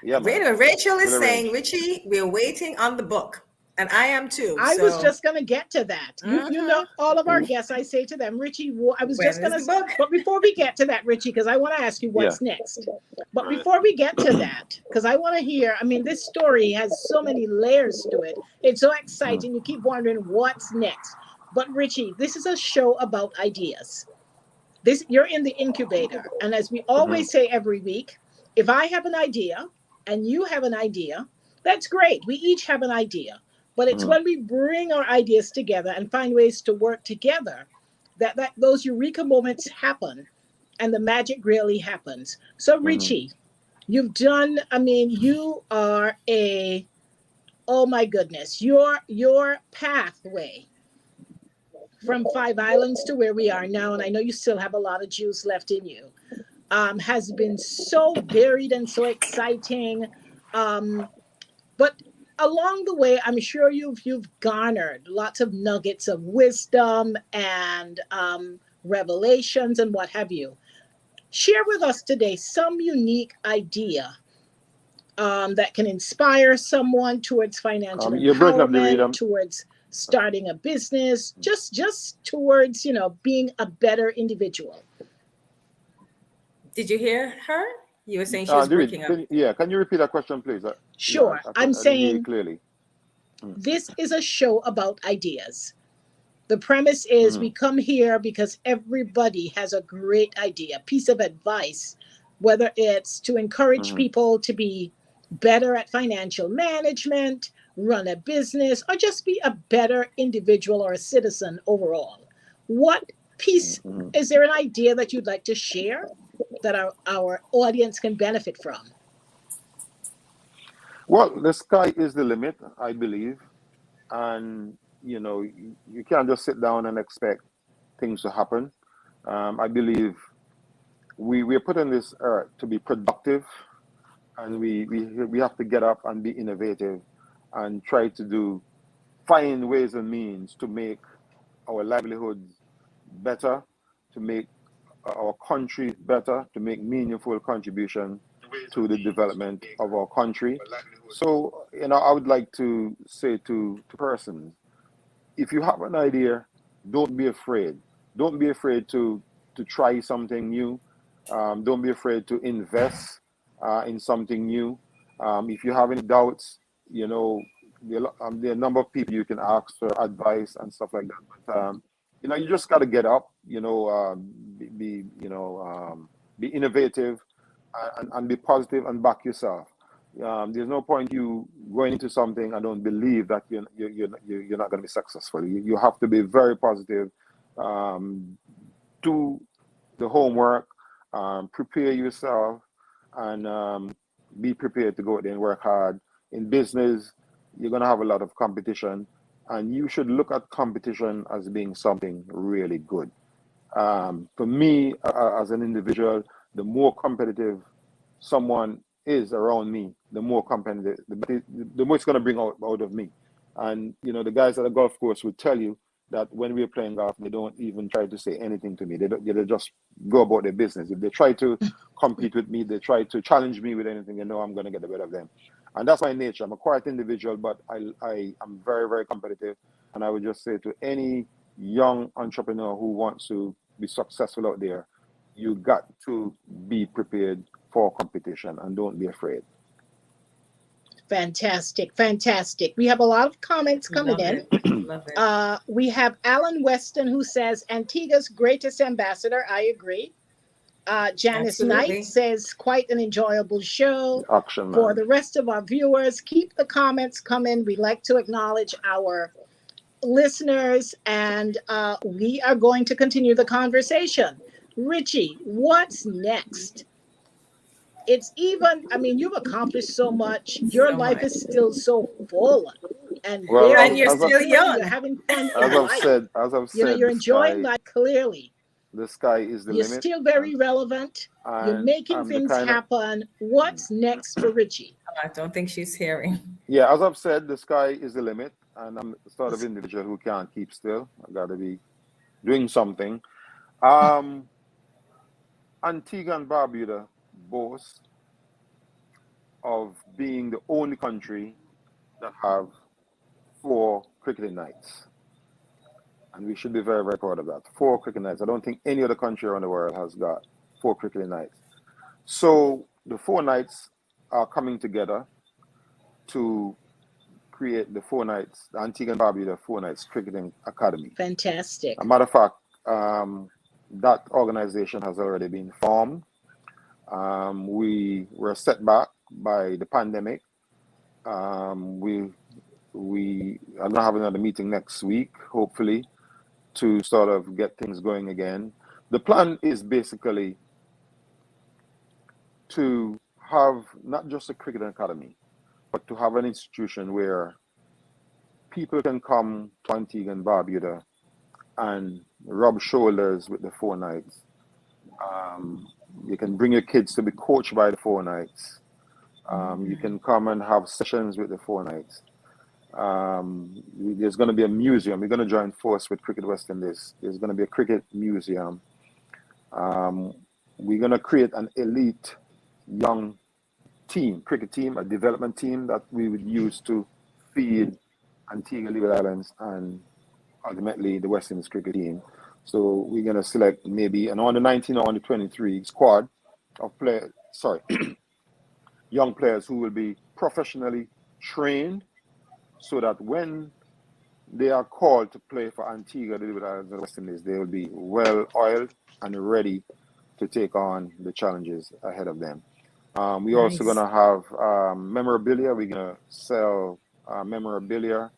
Yeah, Wait man. a minute. Rachel is We'll saying, arrange. Richie, we're waiting on the book. And I am too. I was So, just going to get to that. You know, all of our guests, I say to them, Richie, I was just when going is to, the book? but before we get to that, Richie, because I want to ask you Yeah. what's next. But Right. before we get to that, because I want to hear, I mean, this story has so many layers to it. It's so exciting. You keep wondering what's next. But Richie, this is a show about ideas. You're in the incubator. And as we Mm-hmm. always say every week, if I have an idea and you have an idea, that's great. We each have an idea. But it's Mm-hmm. when we bring our ideas together and find ways to work together that those eureka moments happen and the magic really happens. So Mm-hmm. Richie, you've done, I mean, you are oh my goodness, your pathway from Five Islands to where we are now, and I know you still have a lot of juice left in you, has been so varied and so exciting. But along the way, I'm sure you've garnered lots of nuggets of wisdom and revelations and what have you. Share with us today some unique idea that can inspire someone towards financial You're breaking up the empowerment, rhythm. towards starting a business, just towards being a better individual. Did you hear her? You were saying she was breaking up. Can you repeat that question, please? Yeah, Sure. I'm I didn't hear you saying clearly. Mm, this is a show about ideas. The premise is we mhm, come here because everybody has a great idea, piece of advice, whether it's to encourage mhm, people to be better at financial management, run a business, or just be a better individual or a citizen overall. What piece mhm. is there an idea that you'd like to share that our audience can benefit from? Well, the sky is the limit, I believe, and you can't just sit down and expect things to happen. I believe we're put on this earth to be productive, and we have to get up and be innovative and try to find ways and means to make our livelihoods better, to make our country better, to make meaningful contribution to the development of our country. So, I would like to say to persons, if you have an idea, don't be afraid. Don't be afraid to try something new. Don't be afraid to invest in something new. If you have any doubts, there are a number of people you can ask for advice and stuff like that. But you just got to get up. Be innovative and be positive and back yourself. There's no point you going into something and don't believe that you're not going to be successful. You have to be very positive. Do the homework, prepare yourself, and be prepared to go out there and work hard. In business, you're going to have a lot of competition, and you should look at competition as being something really good. For me, as an individual, the more competitive someone is around me, the more competitive, the more it's going to bring out of me. And the guys at the golf course would tell you that when we're playing golf, they don't even try to say anything to me. They just go about their business. If they try to compete with me, they try to challenge me with anything, they know I'm going to get the better of them. And that's my nature. I'm a quiet individual, but I am very, very competitive. And I would just say to any young entrepreneur who wants to be successful out there, you got to be prepared for competition and don't be afraid. Fantastic, fantastic. We have a lot of comments coming Love in. it. Love it. We have Alan Weston who says Antigua's greatest ambassador. I agree. Janice Knight Absolutely. says quite an enjoyable show. Action For man. the rest of our viewers, keep the comments coming. We like to acknowledge our listeners, and we are going to continue the conversation. Richie, what's next? It's even, I mean, you've accomplished so much. Your So life much. is still so full and Well, And very you're still enjoying. You're young. having fun in as I've life. said, You're the enjoying sky, life clearly. is the You're limit, still and very relevant. You're making I'm the things kind of happen. What's next for Richie? I don't think she's hearing. yeah. As I've said, the sky is the limit, and I'm the sort of individual who can't keep still. I got to be doing something. Um, Antigua and Barbuda boast of being the only country that have four cricketing nights. And we should be very, very proud of that. Four cricket nights. I don't think any other country around the world has got four cricket nights. So the four nights are coming together to create the four nights, the Antigua and Barbuda Four Nights Cricketing Academy. A Fantastic. matter of fact, that organization has already been formed. We were set back by the pandemic. We are going to have another meeting next week, hopefully, to sort of get things going again. The plan is basically to have not just a cricket academy, but to have an institution where people can come to Antigua and Barbuda and rub shoulders with the Four Nights. You can bring your kids to be coached by the Four Nights. You can come and have sessions with the Four Nights. There's going to be a museum. We're going to join force with Cricket West in this. There's going to be a cricket museum. We're going to create an elite young team, cricket team, a development team that we would use to feed Antigua Leeward Islands and ultimately the West Indies cricket team. So we're going to select maybe an under 19 or under 23 squad of players, young players who will be professionally trained so that when they are called to play for Antigua, the Barbuda Islands, and the West Indies, they will be well oiled and ready to take on the challenges ahead of them. We're also going Nice. to have memorabilia. We're going to sell memorabilia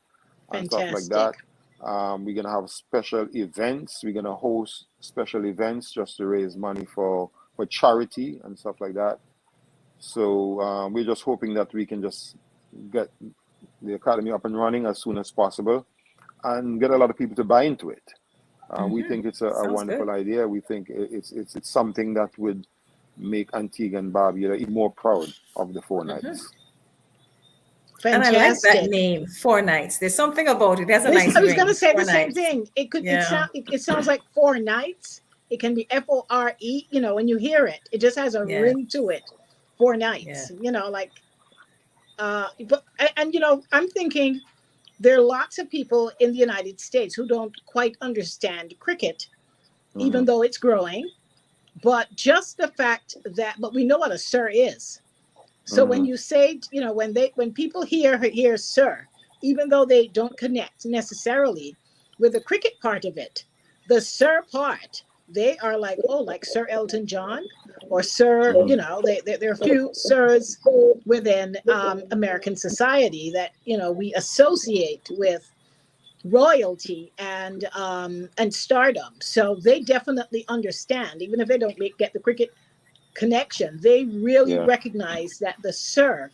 and stuff like that. Fantastic. We're going to have special events. We're going to host special events just to raise money for charity and stuff like that. So we're just hoping that we can just get the academy up and running as soon as possible and get a lot of people to buy into it. We think it's a Sounds good. wonderful idea. We think it's something that would make Antigua and Barbuda even more proud of the four nights. And I like that Fantastic. name, Four Nights. There's something about it. It has a nice I was going to ring. say Four the same Nights. thing. Yeah. It sounds like 4 nights. It can be FORE. You know, when you hear it, it just has a Yeah. ring to it. 4 Yeah. nights. You know, like but and you know, I'm thinking there are lots of people in the United States who don't quite understand cricket, even Mhm. though it's growing. But just the fact that, but we know what a sir is. So when Mhm. you say, you know, when people hear sir, even though they don't connect necessarily with the cricket part of it, the sir part, they are like, oh, like Sir Elton John or Sir, Mhm. you know, there are a few sirs within American society that, you know, we associate with royalty and stardom. So they definitely understand, even if they don't get the cricket connection. They really Yeah. recognize that the sir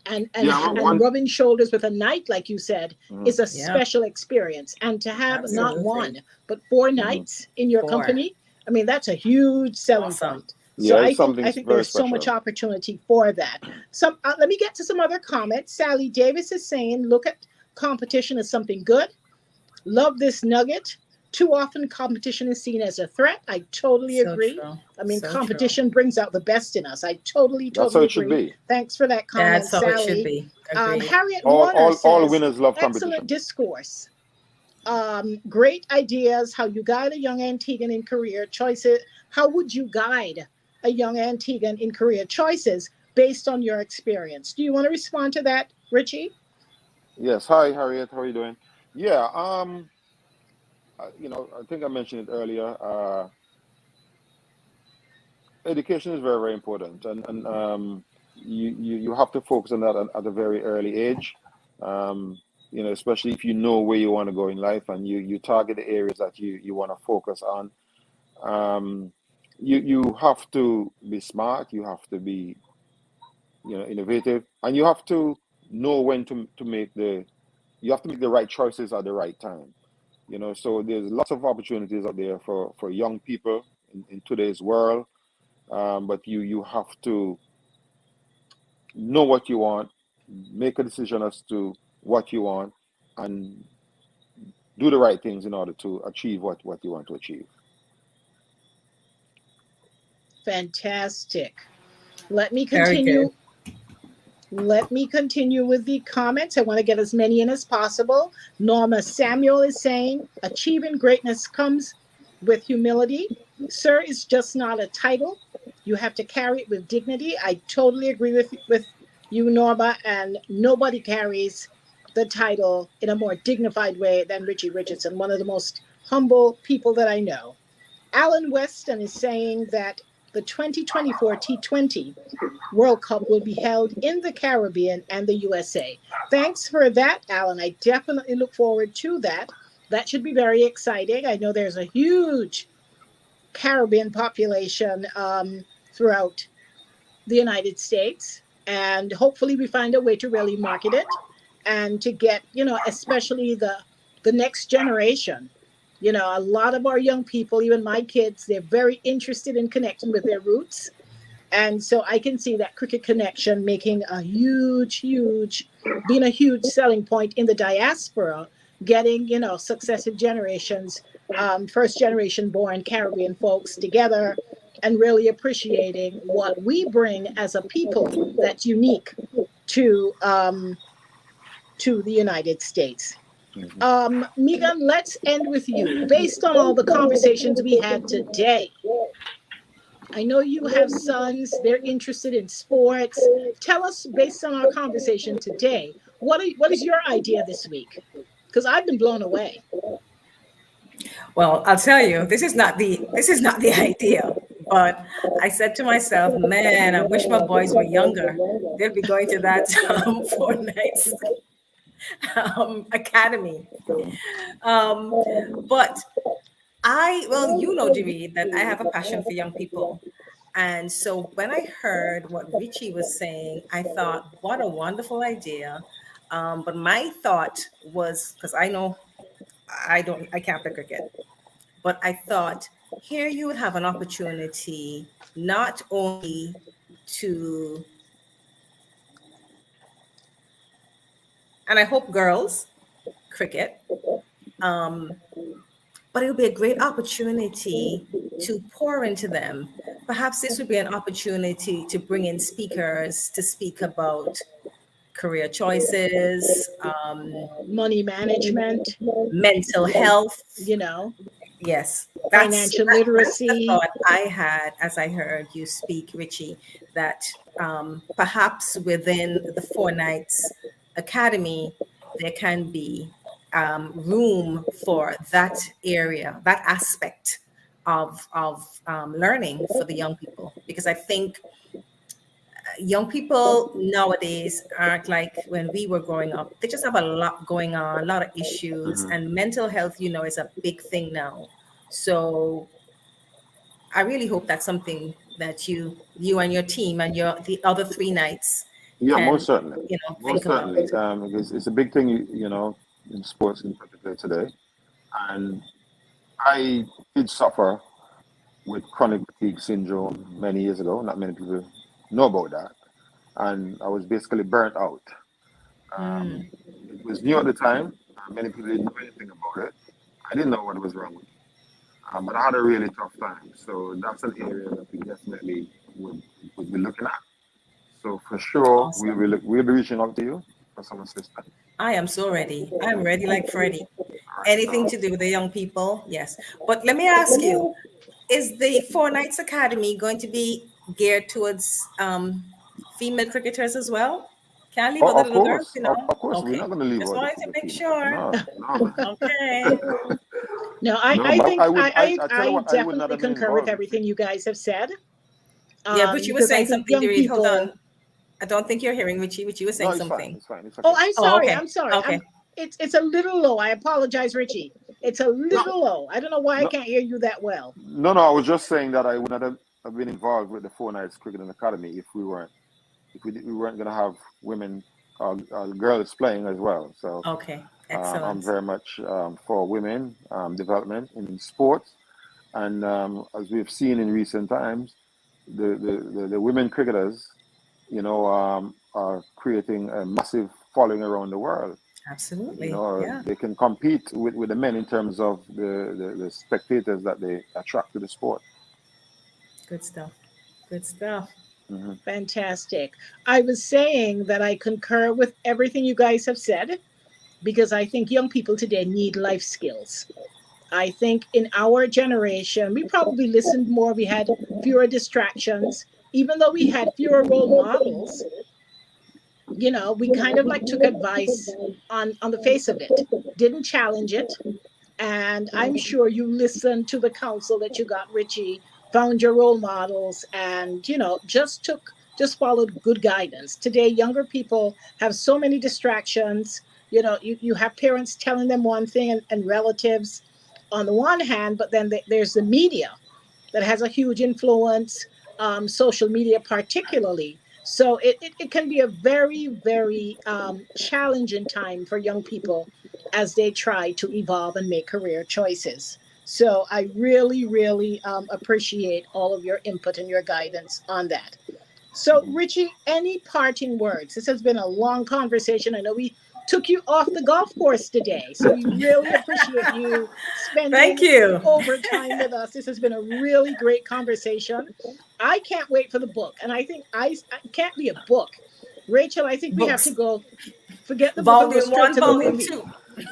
Yeah. and One. rubbing shoulders with a knight, like you said, Mhm. is a Yeah. special experience. And to have not Absolutely. one but 4 Mhm. nights in your Four. company, I mean, that's a huge selling Awesome. point. So Yeah, it's I something think very there's so much special. opportunity for that. Some let me get to some other comments. Sally Davis is saying, look at competition as something good. Love this nugget. Too often, competition is seen as a threat. I totally So agree. true. I mean, So true. competition brings out the best in us. I totally, That's how totally it should agree. be. Thanks for that comment, That's how it should Sally. be. Agreed. Harriet All Warner all all says, winners love excellent competition. discourse. Great ideas. How you guide a young Antiguan in career choices. How would you guide a young Antiguan in career choices based on your experience? Do you want to respond to that, Richie? Yes. Hi, Harriet. How are you doing? Yeah. I think I mentioned it earlier. Education is very, very important, and you have to focus on that at a very early age. Um, especially if you know where you want to go in life and you target the areas that you want to focus on. Um, you have to be smart. You have to be innovative, and you have to know when to make you have to make the right choices at the right time. So there's lots of opportunities out there for young people in today's world. But you have to know what you want, make a decision as to what you want, and do the right things in order to achieve what you want to achieve. Fantastic. Let me Very good. continue. Let me continue with the comments. I want to get as many in as possible. Norma Samuel is saying, achieving greatness comes with humility. Sir is just not a title. You have to carry it with dignity. I totally agree with you, Norma, and nobody carries the title in a more dignified way than Richie Richardson, one of the most humble people that I know. Alan Weston is saying that the 2024 T20 World Cup will be held in the Caribbean and the USA. Thanks for that, Alan. I definitely look forward to that. That should be very exciting. I know there's a huge Caribbean population throughout the United States, and hopefully we find a way to really market it and to get, especially the next generation. A lot of our young people, even my kids, they're very interested in connecting with their roots, and so I can see that cricket connection making a being a huge selling point in the diaspora, getting, successive generations, first generation born Caribbean folks together and really appreciating what we bring as a people that's unique to, the United States. Mhm. Megan, let's end with you. Based on all the conversations we had today, I know you have sons, they're interested in sports. Tell us, based on our conversation today, what is your idea this week? Because I've been blown away. Well, I'll tell you, this is not the idea. But I said to myself, man, I wish my boys were younger. They'll be going to that 4 nights academy. Um, but well, you know, Jimmy, that I have a passion for young people. And so when I heard what Richie was saying, I thought, what a wonderful idea. But my thought was, because I know I can't play cricket, but I thought here you would have an opportunity not only to, and I hope girls, cricket, um, but it would be a great opportunity to pour into them. Perhaps this would be an opportunity to bring in speakers to speak about career choices, Money management, mental health. you know, Yes, financial that's the literacy. thought I had as I heard you speak, Richie. That perhaps within the 4 nights academy, there can be room for that area, that aspect of learning for the young people, because I think young people nowadays aren't like when we were growing up. They just have a lot going on, a lot of issues, Hmm. and mental health, you know, is a big thing now. So I really hope that's something that you and your team and your the other 3 nights Yeah, can, most certainly. you know, think Most about. certainly. Because it's a big thing, in sports in particular today. And I did suffer with chronic fatigue syndrome many years ago. Not many people know about that. And I was basically burnt out. Um, Mm, it was new at the time. Many people didn't know anything about it. I didn't know what was wrong with me. But I had a really tough time. So that's an area that we definitely would be looking at. So for sure, awesome. we'll be reaching out to you for some assistance. I am so ready. I'm ready like Freddie. All right. Anything to do with the young people, yes. But let me ask you, is the 4 nights academy going to be geared towards female cricketers as well? Can't leave Oh, other little girls, you know? of course, we're Okay. not going to leave Just out wanted to the make female. sure. No, no, Okay. No, no. I But think I tell you I what, I would not definitely have been concur with involved with it. everything you guys have said. Yeah, Richie was Because I saying think something, young Dorit. Hold people. on. I don't think you're hearing Richie. Richie was No, saying it's fine. something. It's fine. It's Oh, okay. I'm Oh, sorry. okay. I'm sorry. Okay. It's a little low. I apologize, Richie. It's a No, little low. I don't know why I no, can't hear you that well. no. I was just saying that I would not have been involved with the 4 nights cricket academy if we weren't going to have women, girls playing as well. So Okay. I'm Excellent. very much for women development in sports. And as we've seen in recent times, the women cricketers, are creating a massive following around the world. Absolutely. Yeah. They can compete with the men in terms of the spectators that they attract to the sport. Good stuff. Good stuff. Hmm. Fantastic. I was saying that I concur with everything you guys have said because I think young people today need life skills. I think in our generation, we probably listened more, we had fewer distractions, even though we had fewer role models. We kind of like took advice on the face of it, didn't challenge it. And I'm sure you listened to the counsel that you got, Richie, found your role models, and just followed good guidance. Today, younger people have so many distractions. You have parents telling them one thing, and relatives on the one hand, but then there's the media that has a huge influence, social media particularly. So it can be a very, very challenging time for young people as they try to evolve and make career choices. So I really, really appreciate all of your input and your guidance on that. So, Richie, any parting words? This has been a long conversation. I know we took you off the golf course today. So, we really appreciate you Thank spending you. overtime with us. This has been a really great conversation. I can't wait for the book. And I think I can't be a book. Rachel, I think we have to Books. go forget the book and go Volume straight one, to the volume movie two.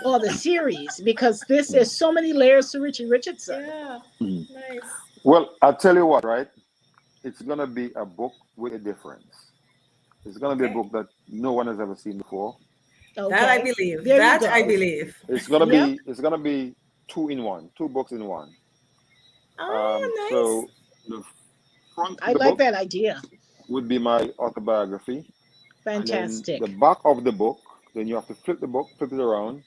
or the series because this is so many layers to Richie Richardson. Yeah. Mhm. Nice. Well, I'll tell you what, right? it's gonna be a book with a difference. It's gonna be a Okay. book that no one has ever seen before. That I Okay. believe. There you That I go. believe. Yep. It's gonna be two in one, two books in one. Oh, nice. So the front I of the like book that idea. would be my autobiography, and then the Fantastic. back of the book, then you have to flip the book, flip it around.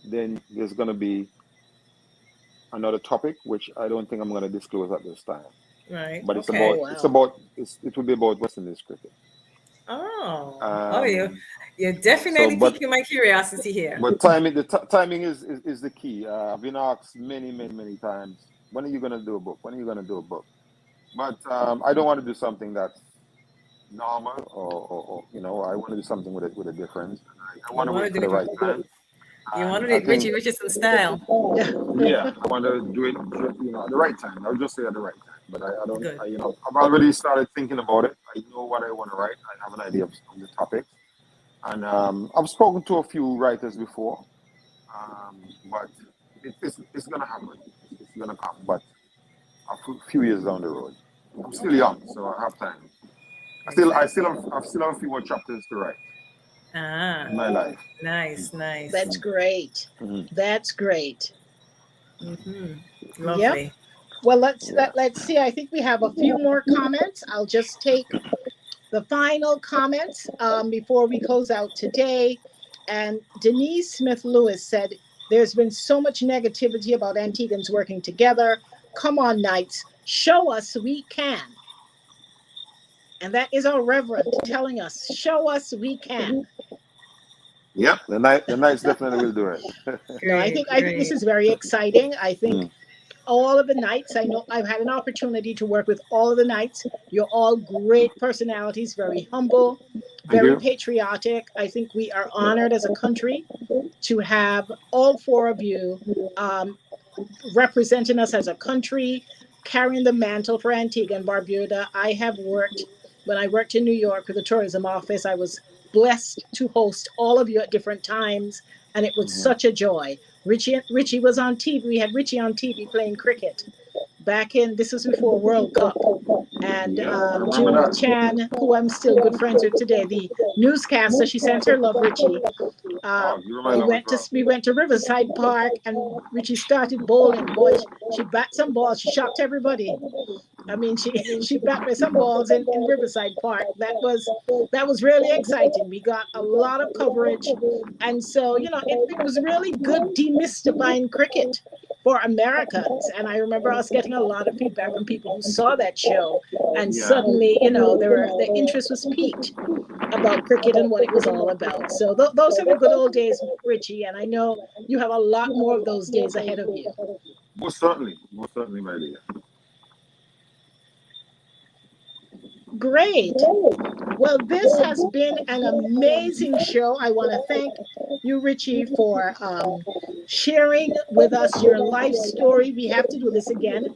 Then there's gonna be another topic, which I don't think I'm gonna disclose at this time. Right. But Oh Okay. wow. it will be about West Indies cricket. Oh. Oh, Um, you're so definitely but piquing my curiosity here. but timing timing is the key. I've been asked many times, when are you gonna do a book? When are you gonna do a book? But I don't want to do something that's normal, or I want to do something with a difference. I want You to want wait to for do the it. right time, You want and to do I it Richie think, Richardson style. yeah, I want to do it at the right time. I'll just say at the right time. But I don't, Good. I've already started thinking about it. I know what I want to write. I have an idea of the topics, and I've spoken to a few writers before, but it's gonna happen. It's gonna come, but few years down the road. I'm still Okay. young, so I have time. Exactly. I still have a few more chapters to write Ah, in my life. nice, nice. That's great. Mm-hmm. That's great. Mm-hmm. Yep. Lovely. Well, Yeah. let's see. I think we have a few more comments. I'll just take the final comments before we close out today. And Denise Smith Lewis said, "There's been so much negativity about Antiguans working together. Come on, Knights, show us we can." And that is our Reverend telling us, "Show us we can." Yep. The Knights definitely will do it. No, Great, I think this great. is very exciting. I think Mm. all of the Knights, I know I've had an opportunity to work with all of the Knights. You're all great personalities, very humble, Thank very you. patriotic. I think we are honored as a country to have all four of you um, representing us as a country, carrying the mantle for Antigua and Barbuda. When I worked in New York with the tourism office, I was blessed to host all of you at different times, and it was Hmm. such a joy. Richie was on TV. We had Richie on TV playing cricket back in, this was before World Cup. And Yep. I remember Judith that. Chan, who I'm still good friends with today, the newscaster, she sent her love, Richie. Oh, you were my love as well. We went to Riverside Park, and Richie started bowling. Boy, she bat some balls. She shocked everybody. I mean, she she batted some balls in Riverside Park. That was really exciting. We got a lot of coverage, and so it was really good demystifying cricket for Americans. And I remember us getting a lot of feedback from people who saw that show, and Yeah. suddenly the interest was piqued about cricket and what it was all about. So those are the good old days, Richie, and I know you have a lot more of those days ahead of you. Most certainly, my dear. Great. Well, this has been an amazing show. I want to thank you, Richie, for sharing with us your life story. We have to do this again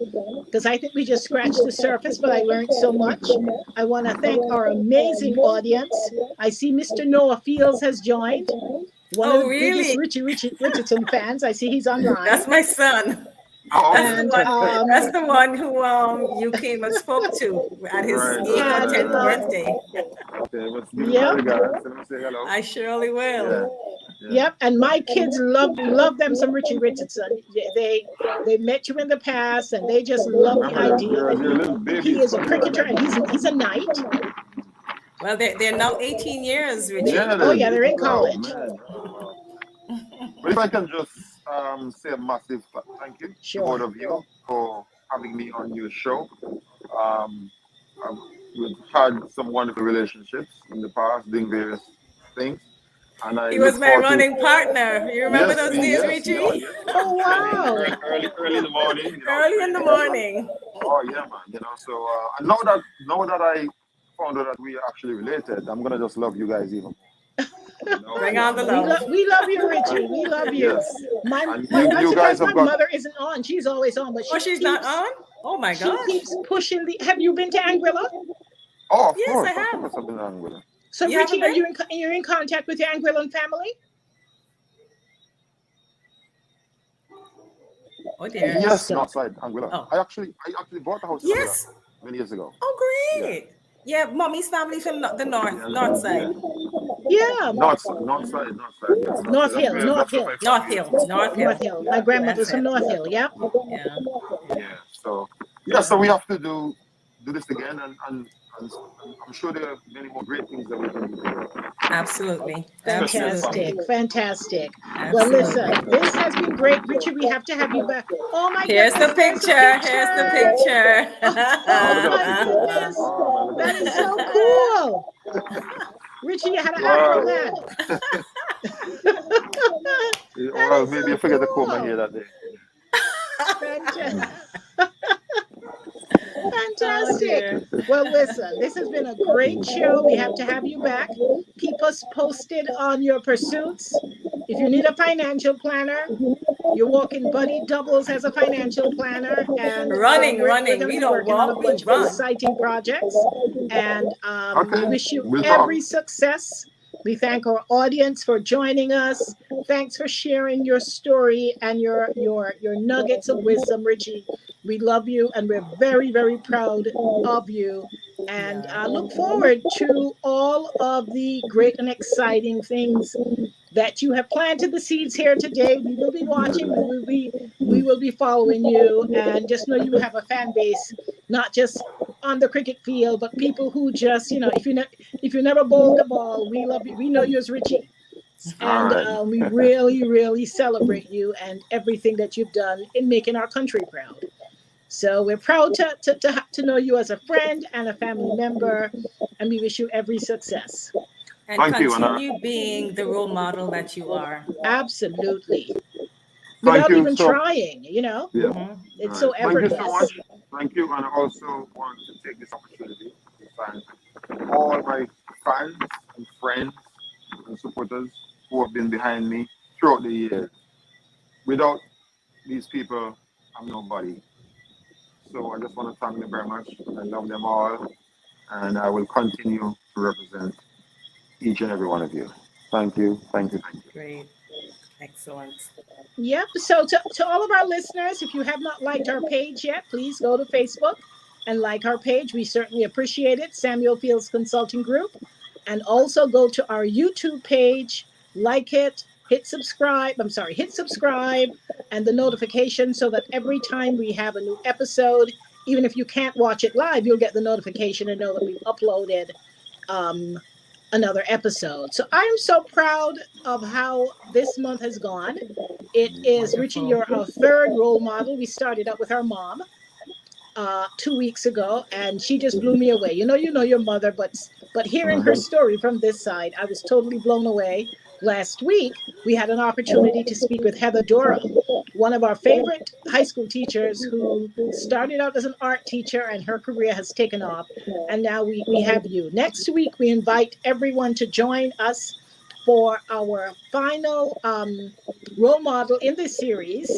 because I think we just scratched the surface, but I learned so much. I want to thank our amazing audience. I see Mr. Noah Fields has joined, one of Oh, the biggest really? Richardson fans. I see he's online. That's my son. Oh, That's okay. the And one. That's the one who you came and spoke to at his Right, 8th or right, right, 10th right. birthday. Okay, let's give him my yep, regards. Let me say hello. I surely will. Yeah. Yeah. yep, and my kids love them some Richie Richardson. They met you in the past, and they just I love the remember them. idea that They're little he babies is a coming on cricketer then. and he's a knight. Well, they're now 18 years, Yeah, Richie. Oh they're yeah, they're in oh college. man. Oh, wow. But if I can just say a massive thank you to both Sure. of you for having me on your show. Um, we've had some wonderful relationships in the past, doing various things, and I He look was my forward to. running partner. You remember Yes, those days, yes, yeah, Richie? yes, Oh man. wow. Early in the morning, Early in the training. morning. Oh yeah, man. So and now that I found out that we are actually related, I'm gonna just love you guys even more. Bring on the And, love. We love you, Richie. We love you. yes, My and I'm you guys surprised have my got. mother isn't on. She's always on, but Oh, she's not on? Oh my she gosh. keeps pushing the. Have you been to Anguilla? Oh, Yes, I of have. course, I've been on with it. So You haven't Richie, are been? you're in contact with your Anguillan family? Oh dear. Yes, Stop. Northside, Anguilla. Oh. I actually bought a house in Anguilla. Yes. many years ago. Oh, Yeah. great. Yeah, mommy's family from the Yeah. north Yeah. side. Yeah, North side, yes, north North side. Hill, North That's where Hill, my North family is Hill, from. North North Hill. Hill. My grandmother's That's from it. North Hill. Yep. Yeah, Yeah. So we have to do this again, and I'm sure there are many more great things that we can do together, absolutely, especially as absolutely, Fantastic, families. fantastic. Well, listen, absolutely. this has been great, Richie. We have to have you back. Oh my Here's the goodness, there's a picture. Here's the picture. picture. Oh, Oh, oh look at that my picture. goodness, Oh man, look at that that is picture. so cool. Richie, you had an Afro Well, man. That well, is maybe I so forget to comb my hair cool. that day. Fantastic. Oh Fantastic. dear. Well, listen, this has been a great show. We have to have you back. Keep us posted on your pursuits. If you need a financial planner, your walking buddy doubles as a financial planner, and we're Running. going to We be don't working on a walk, we bunch of run. exciting projects. And we Okay, wish you we'll talk. every success. We thank our audience for joining us. Thanks for sharing your story and your nuggets of wisdom, Richie. We love you, and we're very, very proud of you. And Yeah. I look forward to all of the great and exciting things that you have planted the seeds here today. We will be watching. We will be following you, and just know you have a fan base, not just on the cricket field, but people who just if you never bowled a ball, we love you. We know you as Richie, All and right. we really, really celebrate you and everything that you've done in making our country proud. So we're proud to know you as a friend and a family member, and we wish you every success. And Thank you, and continue being the role model that you are. Absolutely. thank Without you even so. trying. Yeah. Hmm. All It's right. so Thank you so effortless. much. Thank you, and I also want to take this opportunity to thank all my fans and friends and supporters who have been behind me throughout the years. Without these people, I'm nobody. So I just want to thank them very much. I love them all, and I will continue to represent each and every one of you. Thank you, thank you, thank you. Great. Excellent. Yep. So to all of our listeners, if you have not liked our page yet, please go to Facebook and like our page. We certainly appreciate it. Samuel Fields Consulting Group. And also go to our YouTube page, like it, hit subscribe and the notification so that every time we have a new episode, even if you can't watch it live, you'll get the notification and know that we've uploaded um, another episode. So I am so proud of how this month has gone. It is, Richie, Wonderful. you're our third role model. We started out with our mom 2 weeks ago, and she just blew me away. You know your mother, but hearing her Mhm. story from this side, I was totally blown away. Last week, we had an opportunity to speak with Heather Durham, one of our favorite high school teachers who started out as an art teacher and her career has taken off. And now we have you. Next week, we invite everyone to join us for our final role model in this series,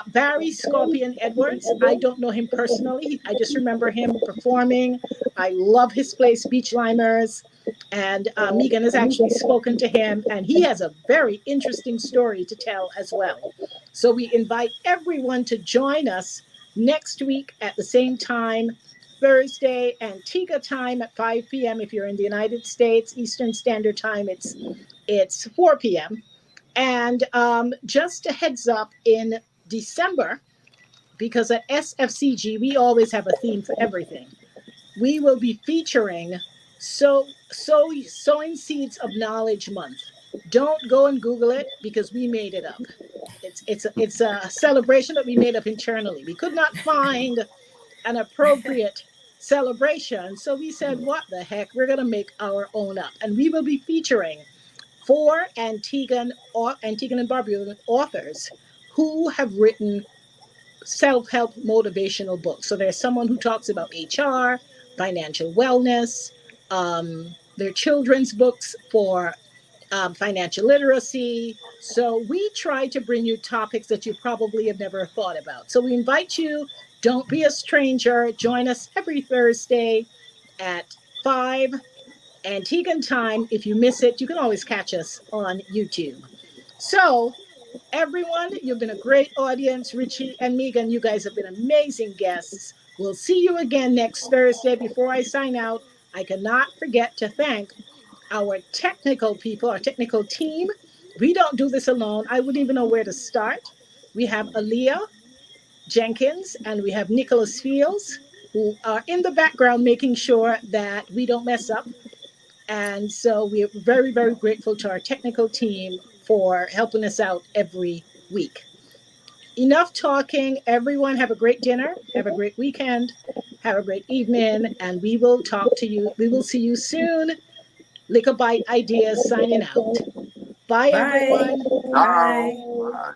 Barry Scorpion Edwards. I don't know him personally. I just remember him performing. I love his place, Beach Limers. And Megan has actually spoken to him, and he has a very interesting story to tell as well. So we invite everyone to join us next week at the same time, Thursday, Antigua time at 5 p.m. If you're in the United States, Eastern Standard Time, it's 4 p.m. And just a heads up, in December, because at SFCG we always have a theme for everything, we will be featuring sowing seeds of knowledge month. Don't go and Google it because we made it up. It's a celebration that we made up internally. We could not find an appropriate celebration, so we said, "What the heck? We're gonna make our own up," and we will be featuring four Antiguan and Barbudan authors who have written self-help motivational books. So there's someone who talks about HR, financial wellness, their children's books for financial literacy. So we try to bring you topics that you probably have never thought about. So we invite you, don't be a stranger. Join us every Thursday at 5 Antiguan time. If you miss it, you can always catch us on YouTube. So Everyone, you've been a great audience. Richie and Megan, you guys have been amazing guests. We'll see you again next Thursday. Before I sign out, I cannot forget to thank our technical people, our technical team. We don't do this alone. I wouldn't even know where to start. We have Aaliyah Jenkins and we have Nicholas Fields, who are in the background making sure that we don't mess up. And so we're very, very grateful to our technical team for helping us out every week. Enough talking. Everyone, have a great dinner. Have a great weekend. Have a great evening. And we will talk to you. We will see you soon. Lick a Bite Ideas signing out. Bye, Bye. everyone. Ciao. Bye. Bye.